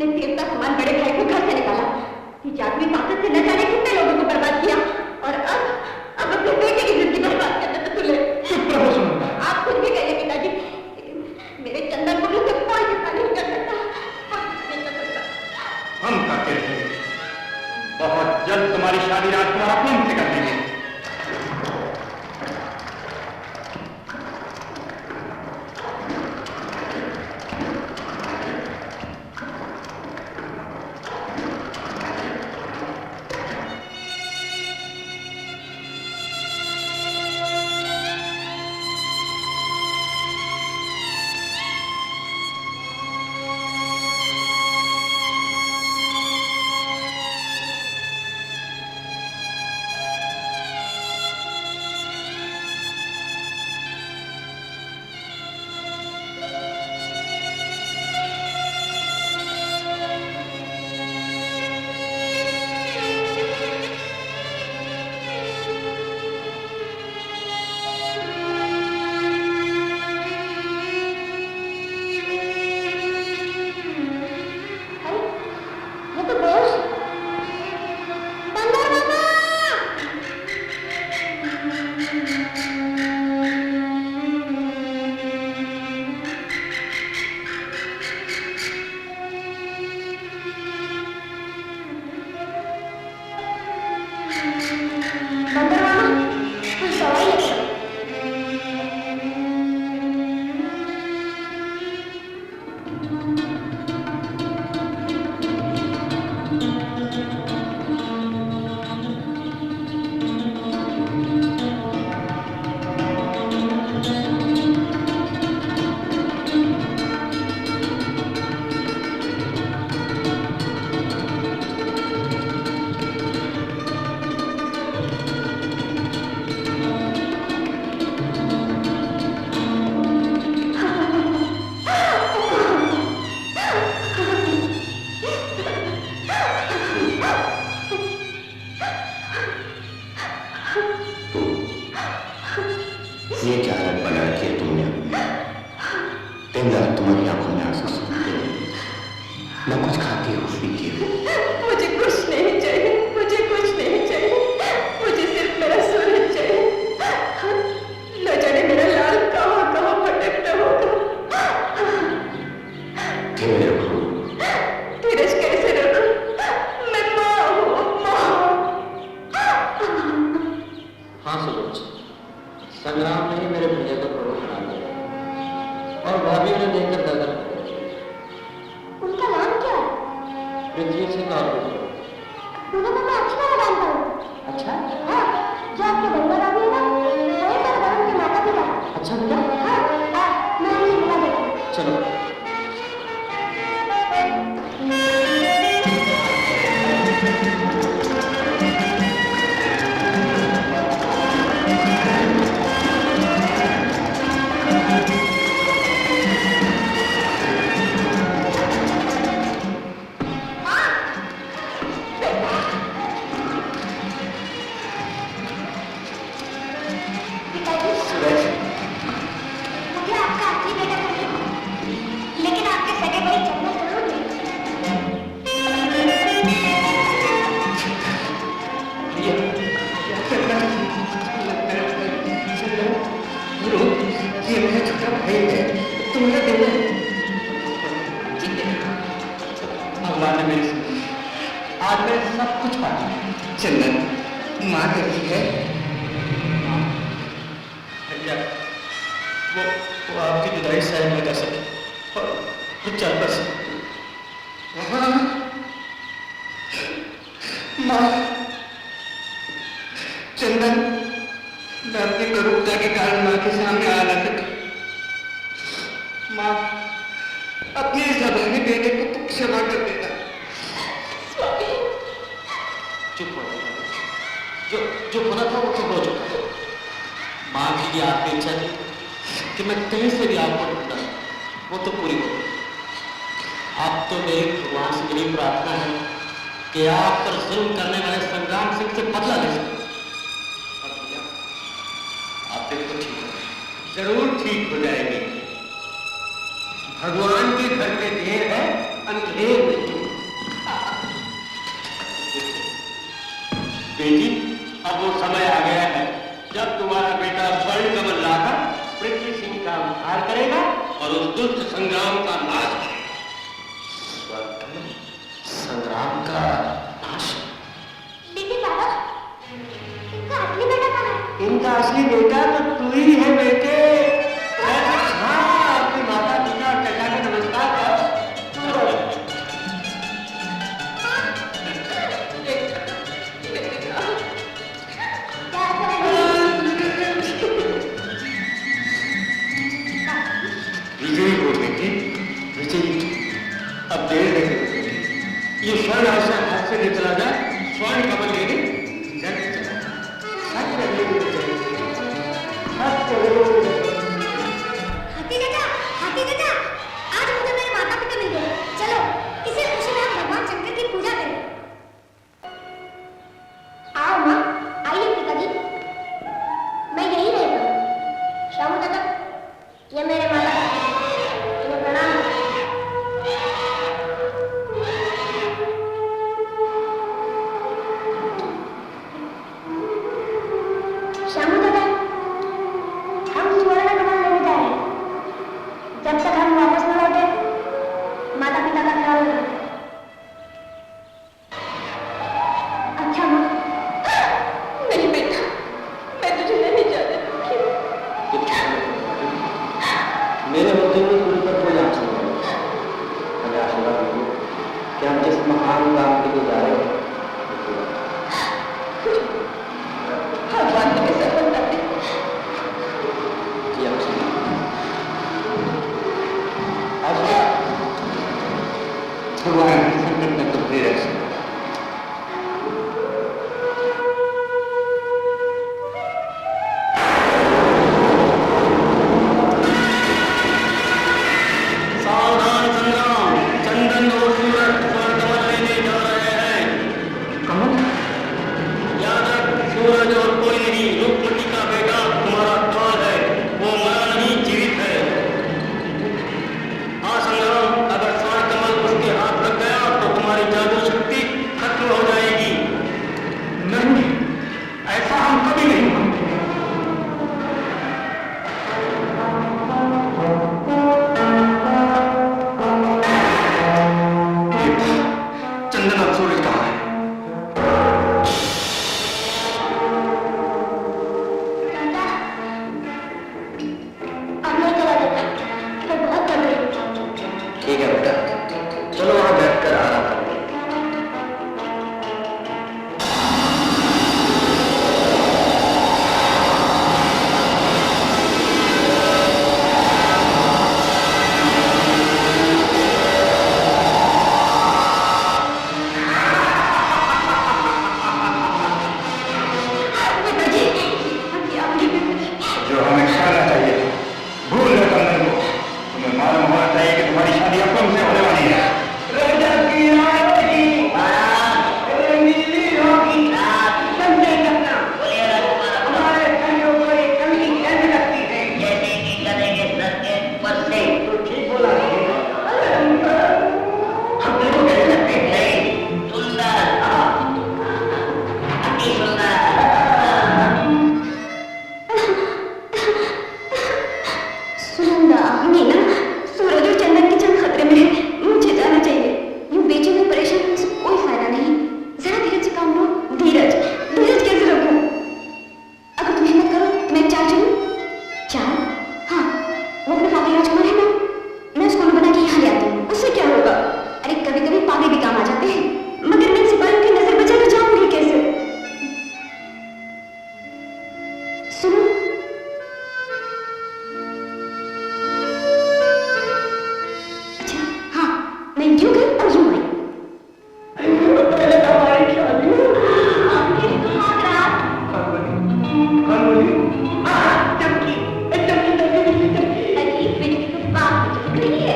अपने देवता समान बड़े भाई को घर से निकाला, ये जादुई ताकत से न जाने कितने लोगों को बर्बाद किया, और अब अपने बेटे की जिंदगी बर्बाद करने से तुले। चुप रहो सुनंदा। आप कुछ भी कहिए पिताजी, लेकिन मेरे चंदन को मुझसे कोई चिंता नहीं कर सकता, कोई कुछ नहीं कर सकता। हम करते हैं, बहुत जल्द तुम्हारी शादी राजकुमार अपने मुझसे कर देंगे। ये क्या हालत बना रखी है तुमने? तुम्हारी आंखों में आंसू सूखते हैं, न कुछ खाती हो पीती हो। मुझे कुछ नहीं चाहिए, मुझे कुछ नहीं चाहिए, मुझे सिर्फ मेरा सूरज चाहिए। न जाने मेरा लाल कहाँ कहाँ भटकता होगा। धीरे रखो। धीरज कैसे रखूं? मैं माँ हूँ, माँ। हाँ सूरज, संग्राम ने ही मेरे भैया को प्रभु बना दिया और भाभी ने देखकर दादा उनका नाम क्या है? पृथ्वी से कहा मुझे तो मैं अच्छी तरह जानता हूँ। अच्छा हाँ, जो आपके बंदा भाभी है ना, वही मेरे बहन के माता पिता है। अच्छा बेटा, हाँ, मैं उन्हें मिला देता हूँ। चलो। मुझे आपका असली बेटा चाहिए, लेकिन आपके सगे भाई चंदन जरूर ये मेरा छोटा भाई है, तुम्हारा बेटा है। भगवान ने मेरी सुनी, आज मैं सब कुछ पाया। चंदन, माँ कैसी है? भैया, वो आपकी जुदाई सहन न कर सके और वो चल बस। माँ, चंदन, मैं अपनी करूणता के कारण माँ के सामने आ न सका। माँ, अपने इस अभागे बेटे को तुम क्षमा कर देना। चुप हो, जो होना था वो तो हो चुका। माँ की ये आपकी इच्छा थी कि मैं कहीं से भी आपको ढूंढता, वो तो पूरी हो गई। अब तो मेरी भगवान से यही प्रार्थना है कि आप पर जुल्म करने वाले संग्राम सिंह से बदला ले सकें। और भैया, आप बिल्कुल ठीक हो गए। जरूर ठीक हो जाएगी। भगवान के घर में देर है, अंधेर नहीं। संग्राम का नाश। लेकिन बाबा, इनका असली बेटा कहाँ है? इनका असली बेटा तो तू ही है बेटे। हाँ, अपनी माता पिता और चचा को नमस्कार कर। क्या करें? विजयी हो बेटी, विजयी। अब देर नहीं होगी। ये स्वर्ण आशा हाथ से ले चला जाए, स्वर्ण कमल लेने जल्द चला जाए। सत्य हाथी दादा, आज मुझे मेरे माता पिता मिल गए। चलो, इसी खुशी में हम भगवान शंकर की पूजा करें। आओ माँ, आइए पिताजी। मैं यही रहता हूँ। श्यामू दादा, ये मेरे माता पिता, इन्हें प्रणाम। श्यामू दादा, हम स्वर्ण कमल लेने जा रहे हैं। जब तक हम वापस न लौटे, माता पिता का ख्याल रखना। अच्छा माँ। नहीं बेटा, मैं तुझे लेने जा रही हूँ। मेरे होते हुए तुम पर कोई आंच नहीं है। हमें आशीर्वाद दीजिए कि हम जिस महान काम के लिए जा रहे हैं भगवान तुम्हें सफल कर दे। जी आशीर्वाद। भगवान की संकट में तुम भी रह सकते। सावधान संग्राम, चंदन और सूरज स्वर्ण कमल लेने जा रहे हैं। कमल? याद रख, सूरज और कोई नहीं, रुक्मणी का बेटा तुम्हारा काल है, वो मरा नहीं, जीवित है। हाँ संग्राम, अगर स्वर्ण कमल उसके हाथ लग गया तो तुम्हारी जादू शक्ति खत्म हो जाएगी। नहीं, ऐसा हम कभी नहीं मानते। चंदन और सूरज कहाँ है? चाचा, अब नहीं चला जाता। मैं बहुत थक रही हूँ। ठीक है बेटा, चलो वहां बैठकर आराम करो। पिताजी, क्या जो हमें खाना चाहिए, भूल लो चंदन को। तुम्हें मालूम होना चाहिए कि तुम्हारी शादी अब तुमसे होने वाली है। राजा की आरती, नीली होगी, समझे करना। हमारे संयोग को एक कमी कैसे लगती है? जैसे कि गधे के सर के ऊपर से तो ठीक बोला है। हम लोग कह सकते हैं सुंदर, अति सुंदर। सुनंदा, मीना, सूरज और चंदन की जान खतरे में है। मुझे जाना चाहिए। यूं बेचैन और परेशान होने से कोई फायदा नहीं। जरा धीरज से काम लो। धीरज कैसे रखूं? अगर तुम हिम्मत करो तो मैं चार चलूं। चार? हाँ, वो अपने पागल राजकुमार है ना, मैं उसको बना के यहाँ ले आती हूँ। उससे क्या होगा? अरे कभी कभी पागल भी काम आ जाते हैं। मगर मैं सिपाहियों की नजर बचा कर जाऊंगी कैसे? सुनो, अच्छा हाँ, मैं यूं गई और यूं आई। पहले हमारी शादी आपके हाथ रात कौन बोली? चमकी, चमकी, चमकी, चमकी। अरे बेटी को बात करी है।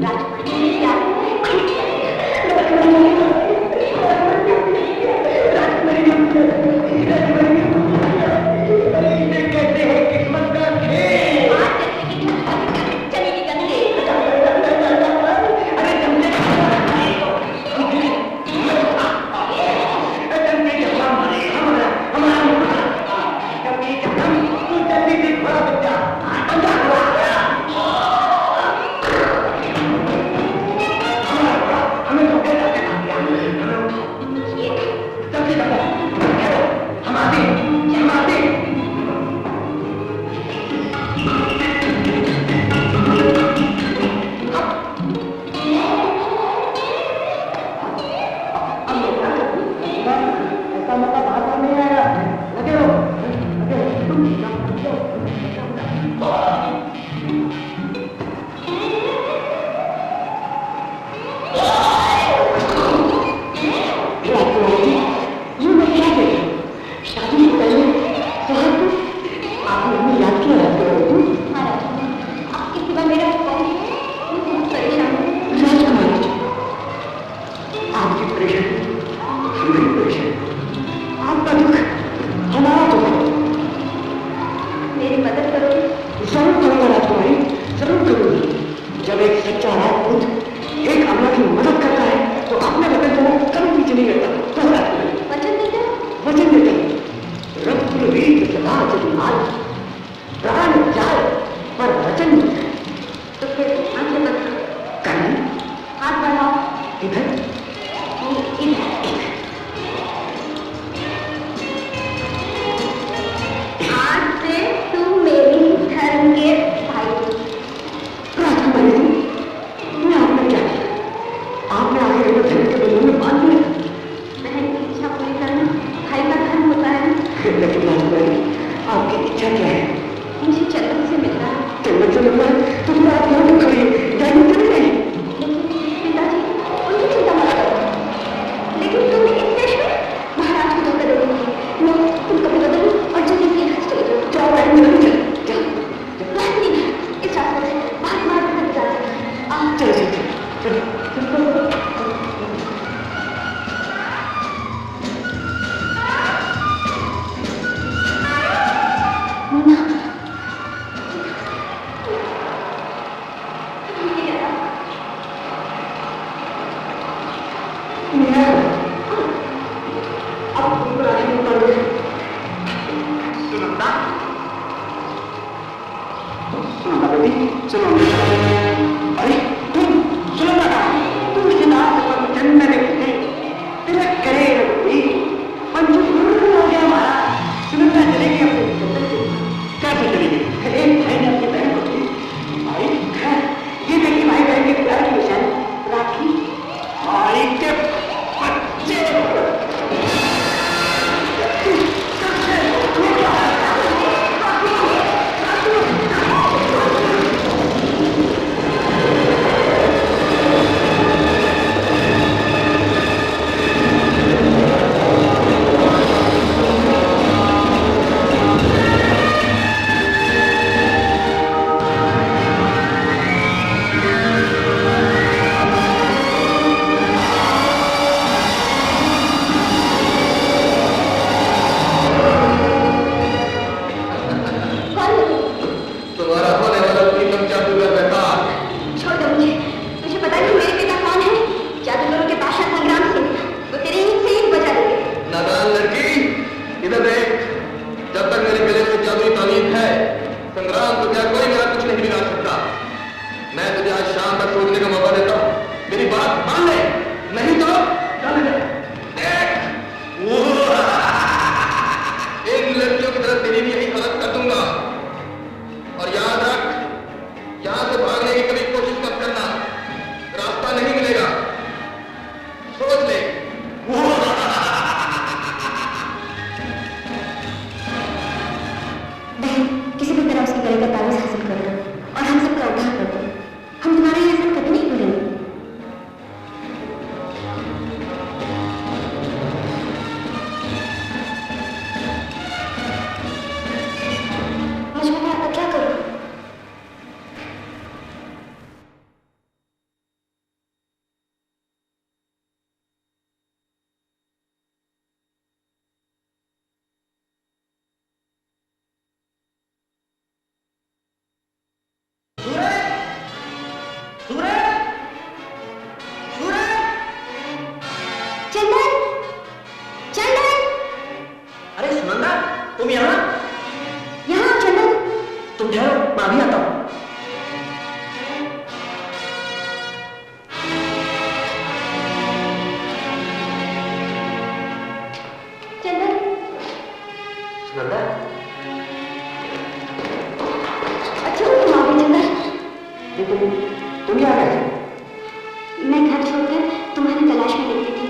राजकुमारी ने प्यार कैसे है किस्मत का खेल? बात करने की चलेगी गंदे। अरे चमके, तू जल्दी से बड़ा बच्चा किधर? आज से तू मेरी धर्म के भाई। राजकुमारी जी, मैं आपने क्या किया? आपने आगे मेरे धर्म के बंधन में बांध दिया। बहन की इच्छा पूरी करना भाई का धर्म होता है। लेकिन राजकुमारी, आपकी इच्छा क्या है? मुझे चंदन से मिलना है। चंदन से मिलना है तो फिर आप यहाँ क्यों खड़ी हैं? जाइए चली गई। लेकिन पिताजी उनकी चिंता मत करो। लेकिन तुम इस देश में महाराज को धोखा दोगे। नो, तुम कभी बदलो और जल्दी से यहाँ से चले जाओ। जाओ मैडम, जल्दी चलो। नहीं, इस रास्ते से बाहर मार कर जा सकते हैं। आप चलो चलो चलो। मुन्ना, तुम्हारा होने वाला प्रीतम जादूगर बेकार। छोड़ दो मुझे। तुझे पता नहीं मेरे पिता कौन है? जादूगरों के बादशाह संग्राम सिंह। वो तेरी ईंट से ईंट बचा देंगे। नादान लड़की, इधर देख। जब तक मेरे गले में जादुई तालीम है, संग्राम तो क्या कोई मेरा कुछ नहीं बिगाड़ सकता। मैं तुझे आज शाम तक सोचने का मौका देता हूँ। मेरी बात मान ले, नहीं तो चल जा। देख, इन लड़कियों की तरफ तेरी भी यही हालत कर दूंगा। और याद रख, यहां से भागने की कभी कोशिश मत करना, रास्ता नहीं मिलेगा। सोच ले। बहन, किसी भी तरह उसकी गले का ताबीज हासिल कर लो और हम सबका उद्धार कर दो। हम तुम्हारा ये एहसान कभी नहीं भूलेंगे। मुझे पता है, अब क्या करूं? चंदन, चंदन, अरे सुनंदा, तुम यहाँ? यहाँ आओ चंदन। तुम ठहरो, मैं अभी आता हूँ। चंदन, सुनंदा, अच्छा तुम आ गए चंदन। तुम यहाँ कैसे? मैं घर छोड़कर तुम्हारी तलाश में निकली थी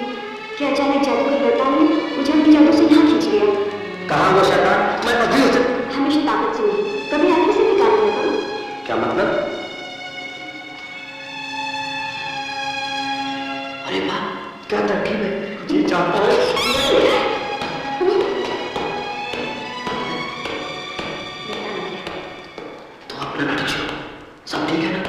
कि अचानक जादू के दरबार ने मुझे अपने जादू से यहाँ खींच लिया। कहाँ वो शैतान? मैं अभी उसे... हमेशा ताकत से नहीं, कभी आदमी से भी काम लिया करो। क्या मतलब? अरे वाह, क्या तरकीब है। जी चाहता है तो अपना बैठ जाओ। सब ठीक है ना?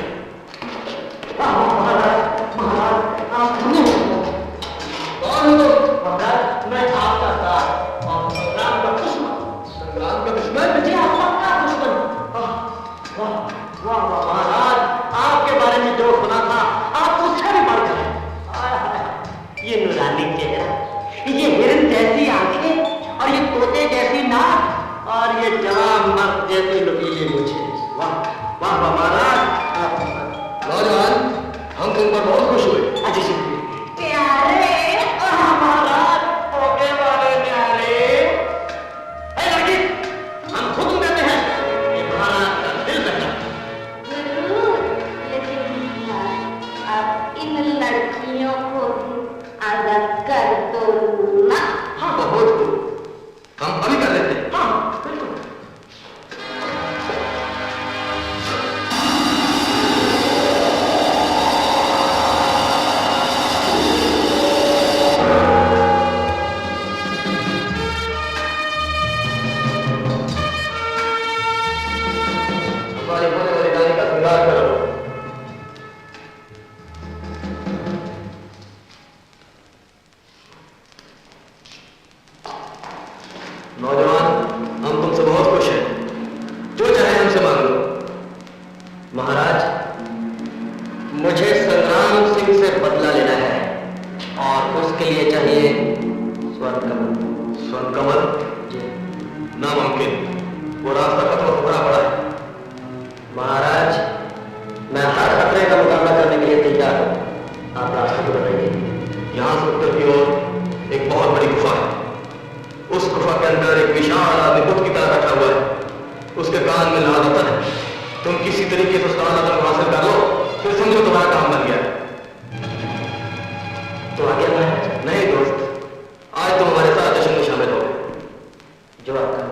मैं आपका साथ और संग्राम का दुश्मन। संग्राम का दुश्मन? जी आप पक्का दुश्मन। वाह वाह वाह महाराज, आपके बारे में जो सुना था आप उससे भी बढ़ गए। ये नूरानी चेहरा, ये हिरन जैसा लड़कियों को भी अलग कर दो ना। हाँ बहुत खूब, हम अभी कर लेते हैं। हाँ बिल्कुल। हमारी होने वाली रानी का श्रृंगार करो। नौजवान, हम तुमसे बहुत खुश हैं। जो चाहे हमसे मांग लो। महाराज, मुझे संग्राम सिंह से बदला लेना है और उसके लिए चाहिए स्वर्ण कमल। स्वर्ण कमल? जी। नामुमकिन, वो रास्ता खतरों से भरा पड़ा है। महाराज, मैं हर खतरे का मुकाबला करने के लिए तैयार हूं। आप रास्ते को बताइए। यहां से उत्तर की ओर एक बहुत बड़ी गुफा है। उस गुफा के अंदर एक विशाल आदमी बुद्ध की तरह बैठा हुआ है। उसके कान में लाल रतन है। तुम किसी तरीके से उस लाल रतन को हासिल कर लो, फिर समझो तुम्हारा काम बन गया। तो आगे महाराज? नहीं दोस्त, आज तुम हमारे साथ जश्न में शामिल हो। जो आपका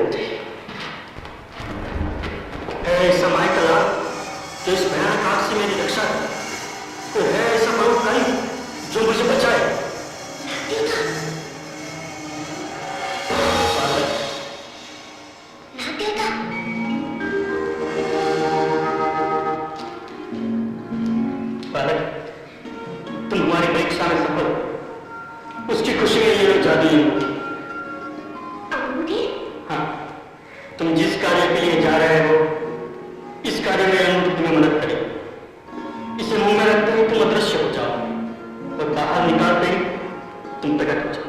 उठे। है ऐसा माइकल जो इस भयानक आग से मेरी रक्षा करे? कोई है ऐसा परोपकारी जो मुझे बचाए? बालक, तुम हमारी परीक्षा में सफल हो। उसकी खुशी में ये जादुई अंगूठी। हाँ, तुम जिस कार्य के लिए जा रहे हो इस कार्य में अंगूठी तुम्हें मदद करेगी। इसे मुंह में रखते ही तुम अदृश्य हो जाओ और बाहर निकालते ही तुम प्रकट हो जाओ।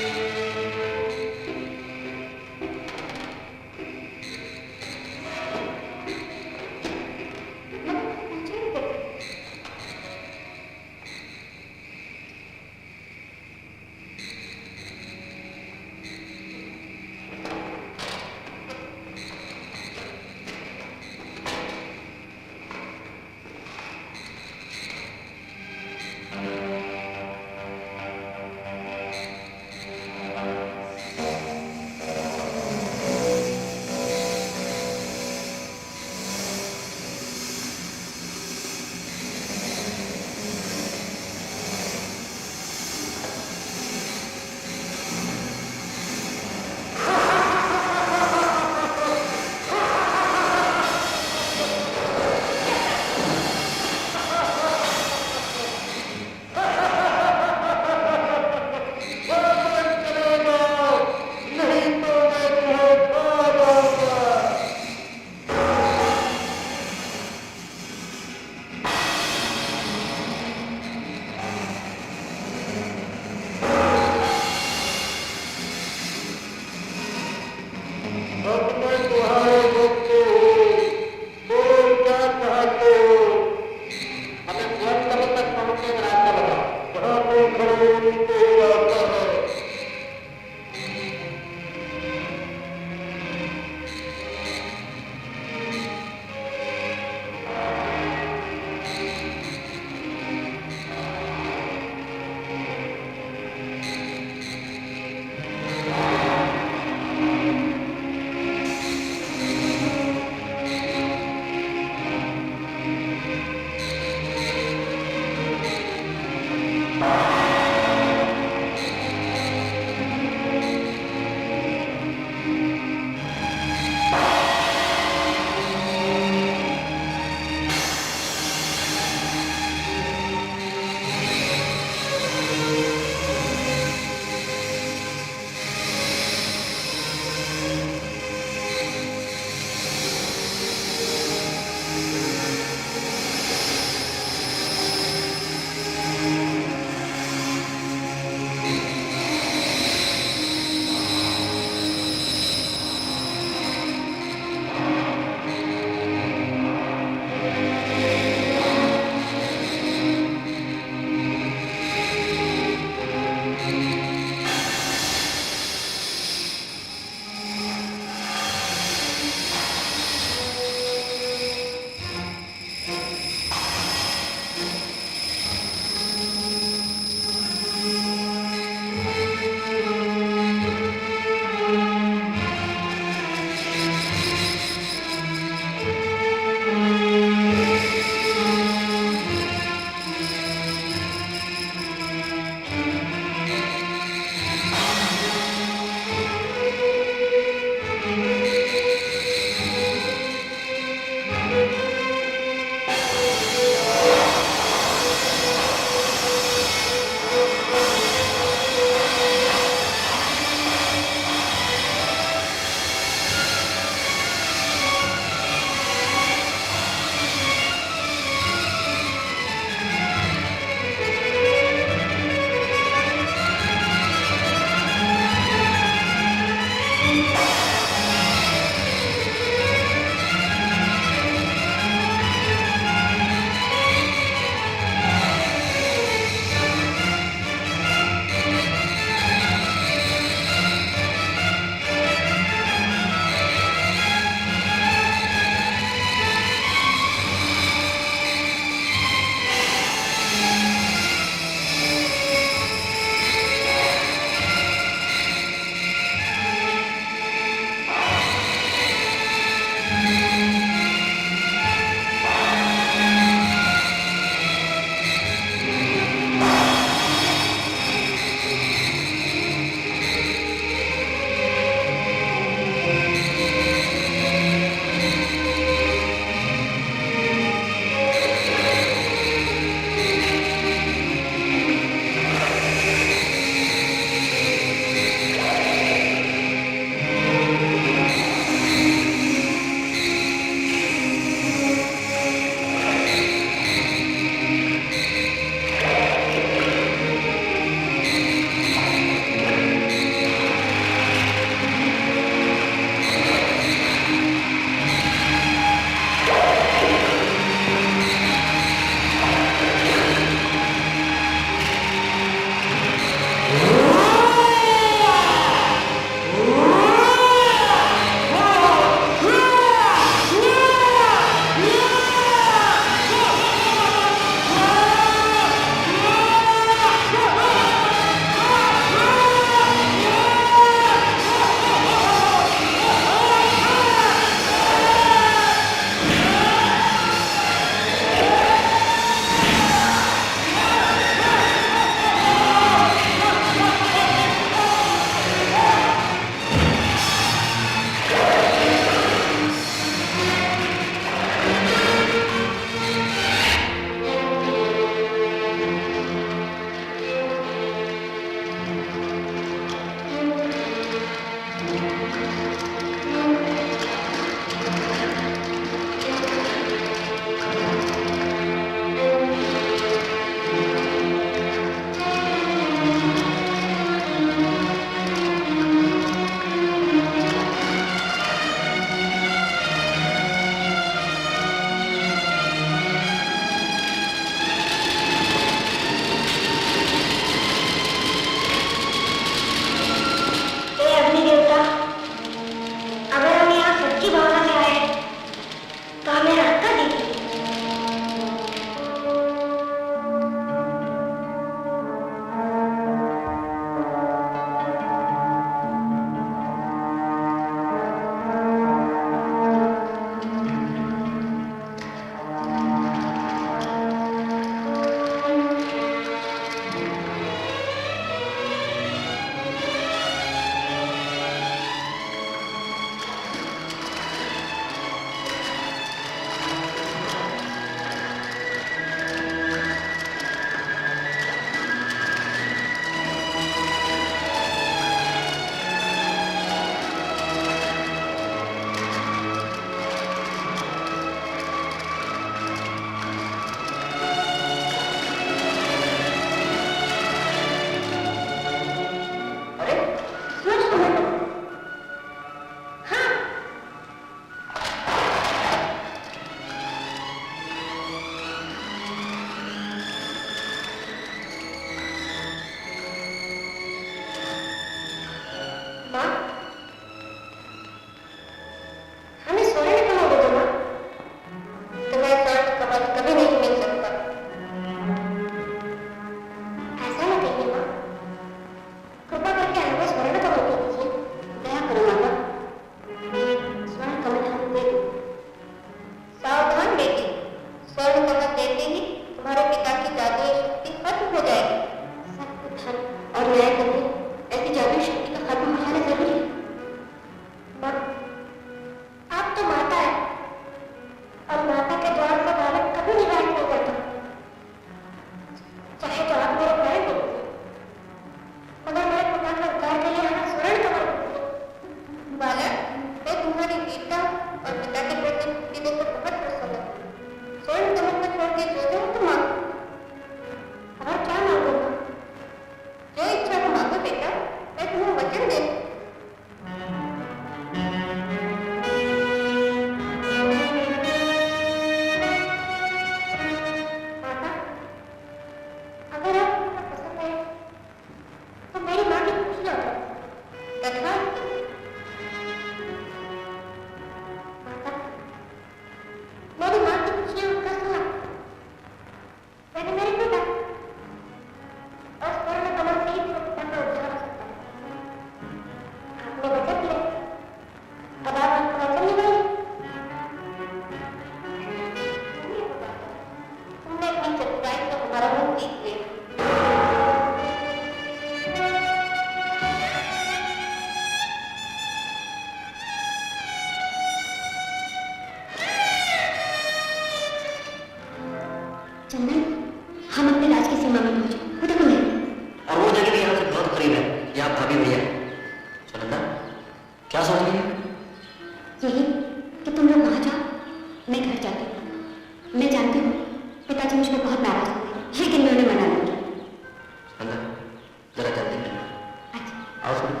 आओ सुनो।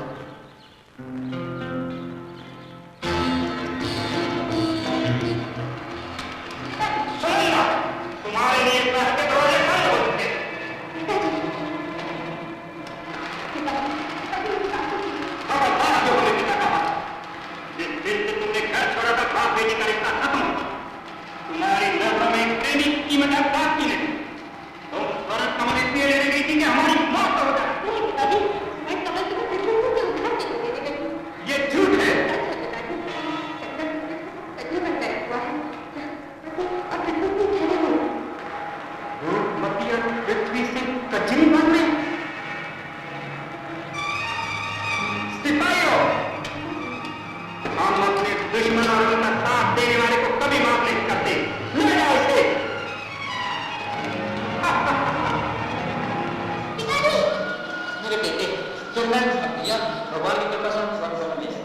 सुनिए, तुम्हारे लिए महल के दरवाजे बंद हो चुके हैं। खबरदार जो हमने पिता कहा, जिस दिन से तुमने घर छोड़ा था बाप बेटी का रिश्ता खत्म हो गया। तुम्हारी नजरों में प्रेमी की कीमत अब बात की नहीं। तुम स्वर्ग कमल इसलिए लेने गई थी कि हमारी मौत हो जाए। ये झूठ है। रूपमती और पृथ्वी से कजरी बन में सिपाहियों, हम अपने दुश्मन और उनका साथ देने वाले को कभी माफ नहीं करते। ले जाओ इसे। मेरे बेटे तो मैं भैया भगवान की कृपा से हम स्वर्ग में मिले।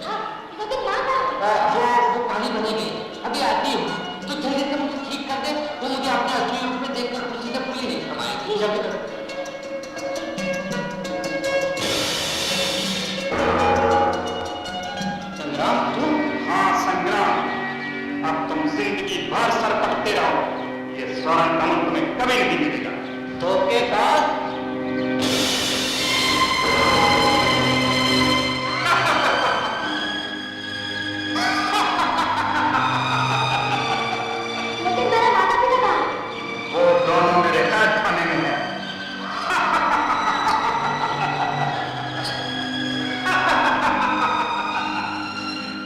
वो पानी बनेगी, अभी आती हूँ, तो जल्दी से मुझे ठीक कर दे। वो मुझे अपने असली रूप में देखकर खुशी से पूरी नहीं कमाएगी। जल्दी कर। संग्राम तू? हाँ संग्राम। अब तुम जिंदगी भर सर पकते रहो। ये स्वर्ण कमल तुम्हें कभी नहीं मिलेगा। धोखेबाज। वो दोनों मेरे हाथ खाने में है।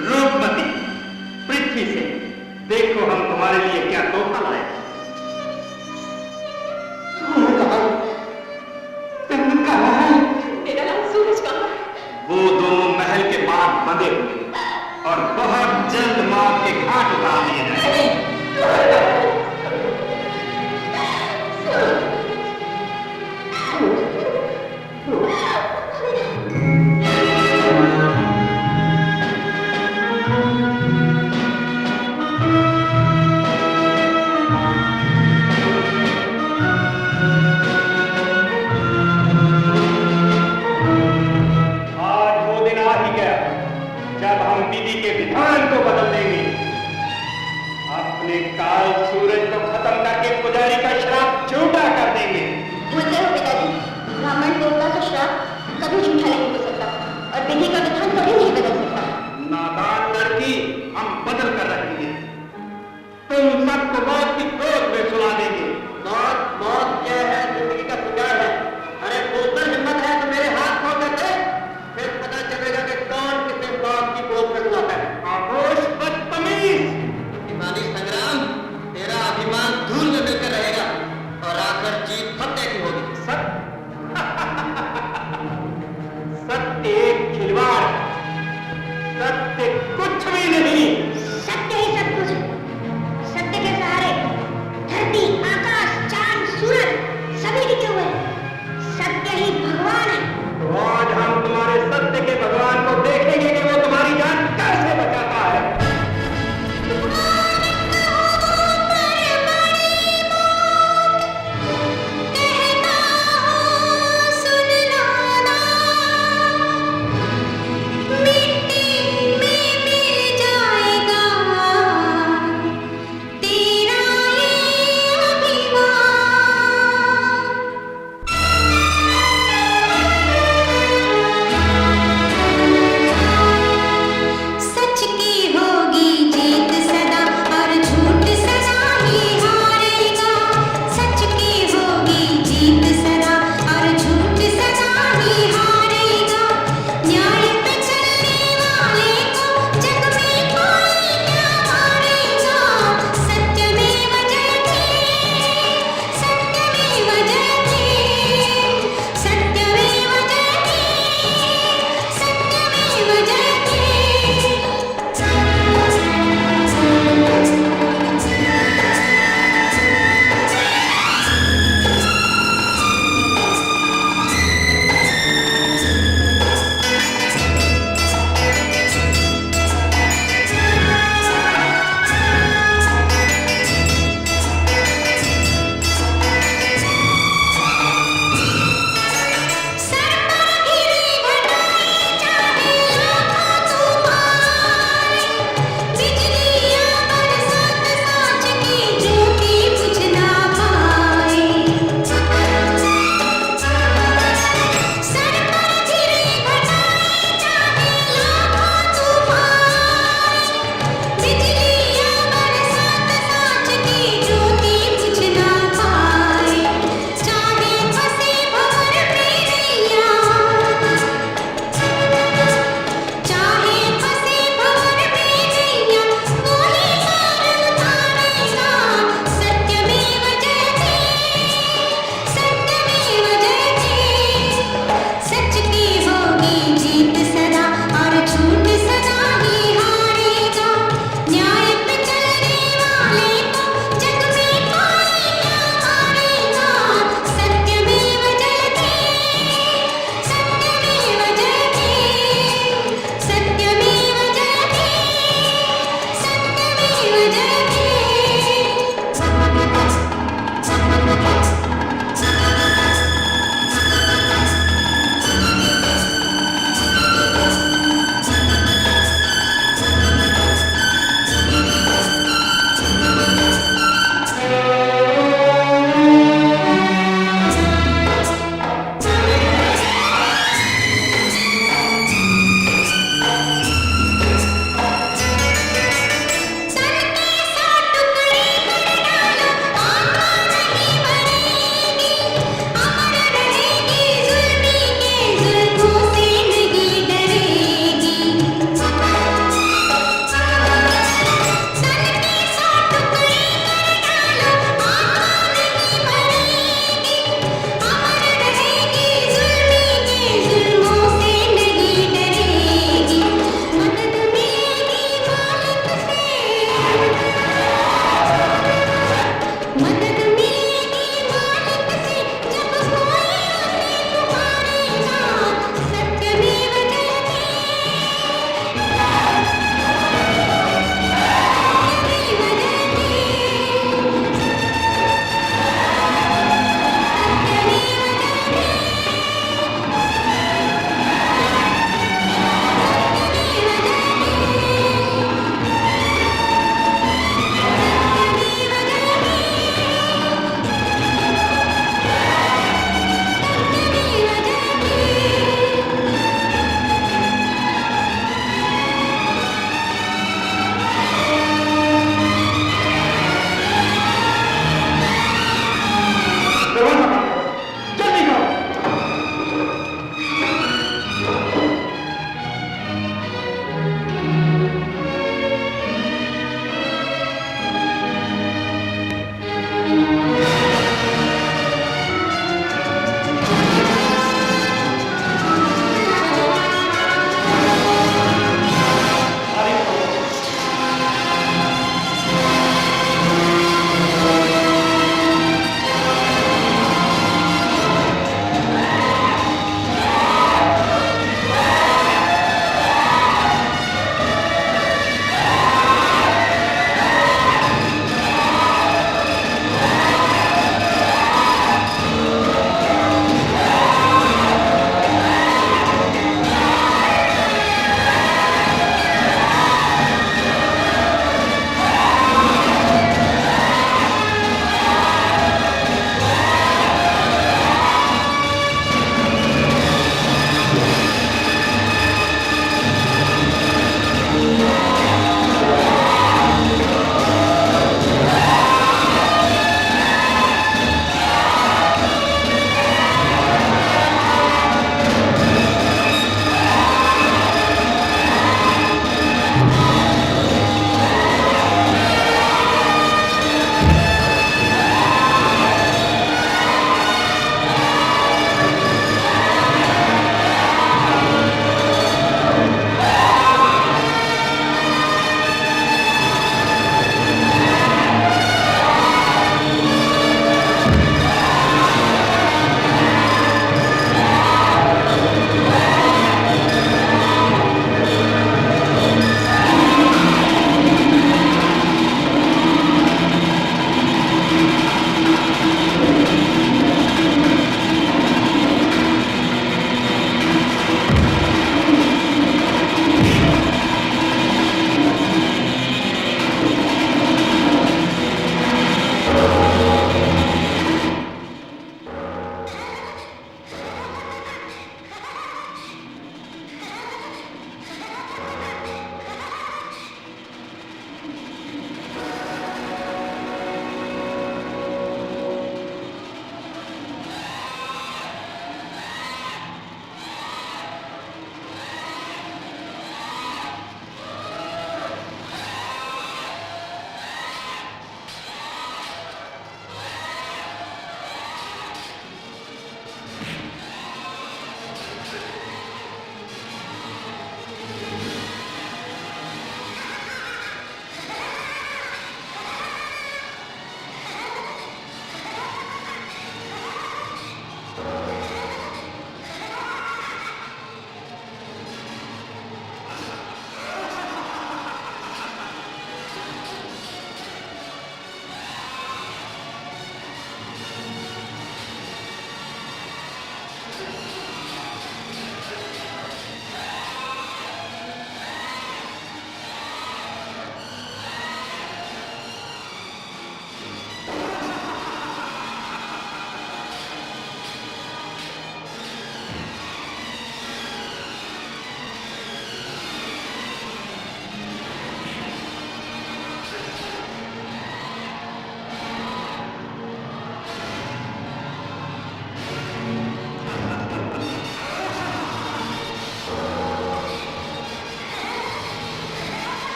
रूपमती, पृथ्वी से देखो हम तुम्हारे लिए क्या तोहफा लाए। मेरा नाम सूरज कहाँ है? वो दोनों महल के बाहर बंधे हुए और बहुत जल्द मौत के घाट उतार दिए जाएंगे। आज वो दिन आ ही गया जब हम विधि के विधान को बदल देंगे। अपने काल सूरज को खत्म करके पुजारी का श्राप झूठा कर देंगे। भूलते हो पिताजी, ब्राह्मण देवता का श्राप कभी झूठा नहीं हो सकता और विधि का विधान कभी नहीं बदल सकता। नादान लड़की, हम बदल कर रखेंगे। तुम सबको मौत की गोद में सुला देंगे। मौत क्या है? जिंदगी का शिकार है। अरे बोलकर हिम्मत है तो मेरे हाथ खोल कर दे, फिर पता चलेगा कि कौन किसे मौत की गोद में सुलाता है। खामोश बदतमीज। अभिमानी संग्राम, तेरा अभिमान धूल में मिलकर रहेगा और आखिर जीत फतेह की होगी। सत्य एक खिलवाड़ है। सत्य कुछ भी नहीं। सत्य ही सब कुछ है। सत्य के सहारे धरती, आकाश, चांद, सूरज सभी टिके हुए हैं। सत्य ही भगवान है। तो आज हम तुम्हारे सत्य के भगवान को देखेंगे कि वो तुम्हारी जान कैसे बचाता है।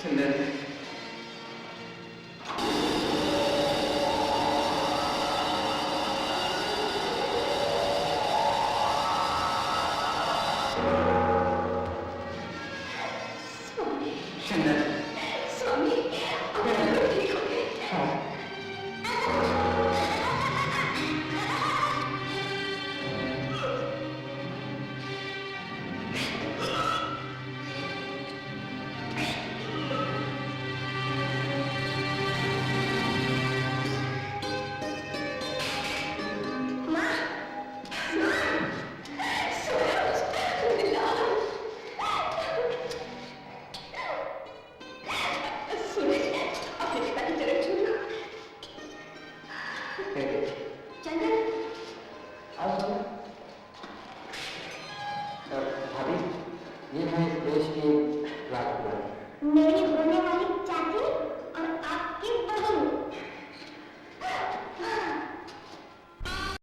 सिंदर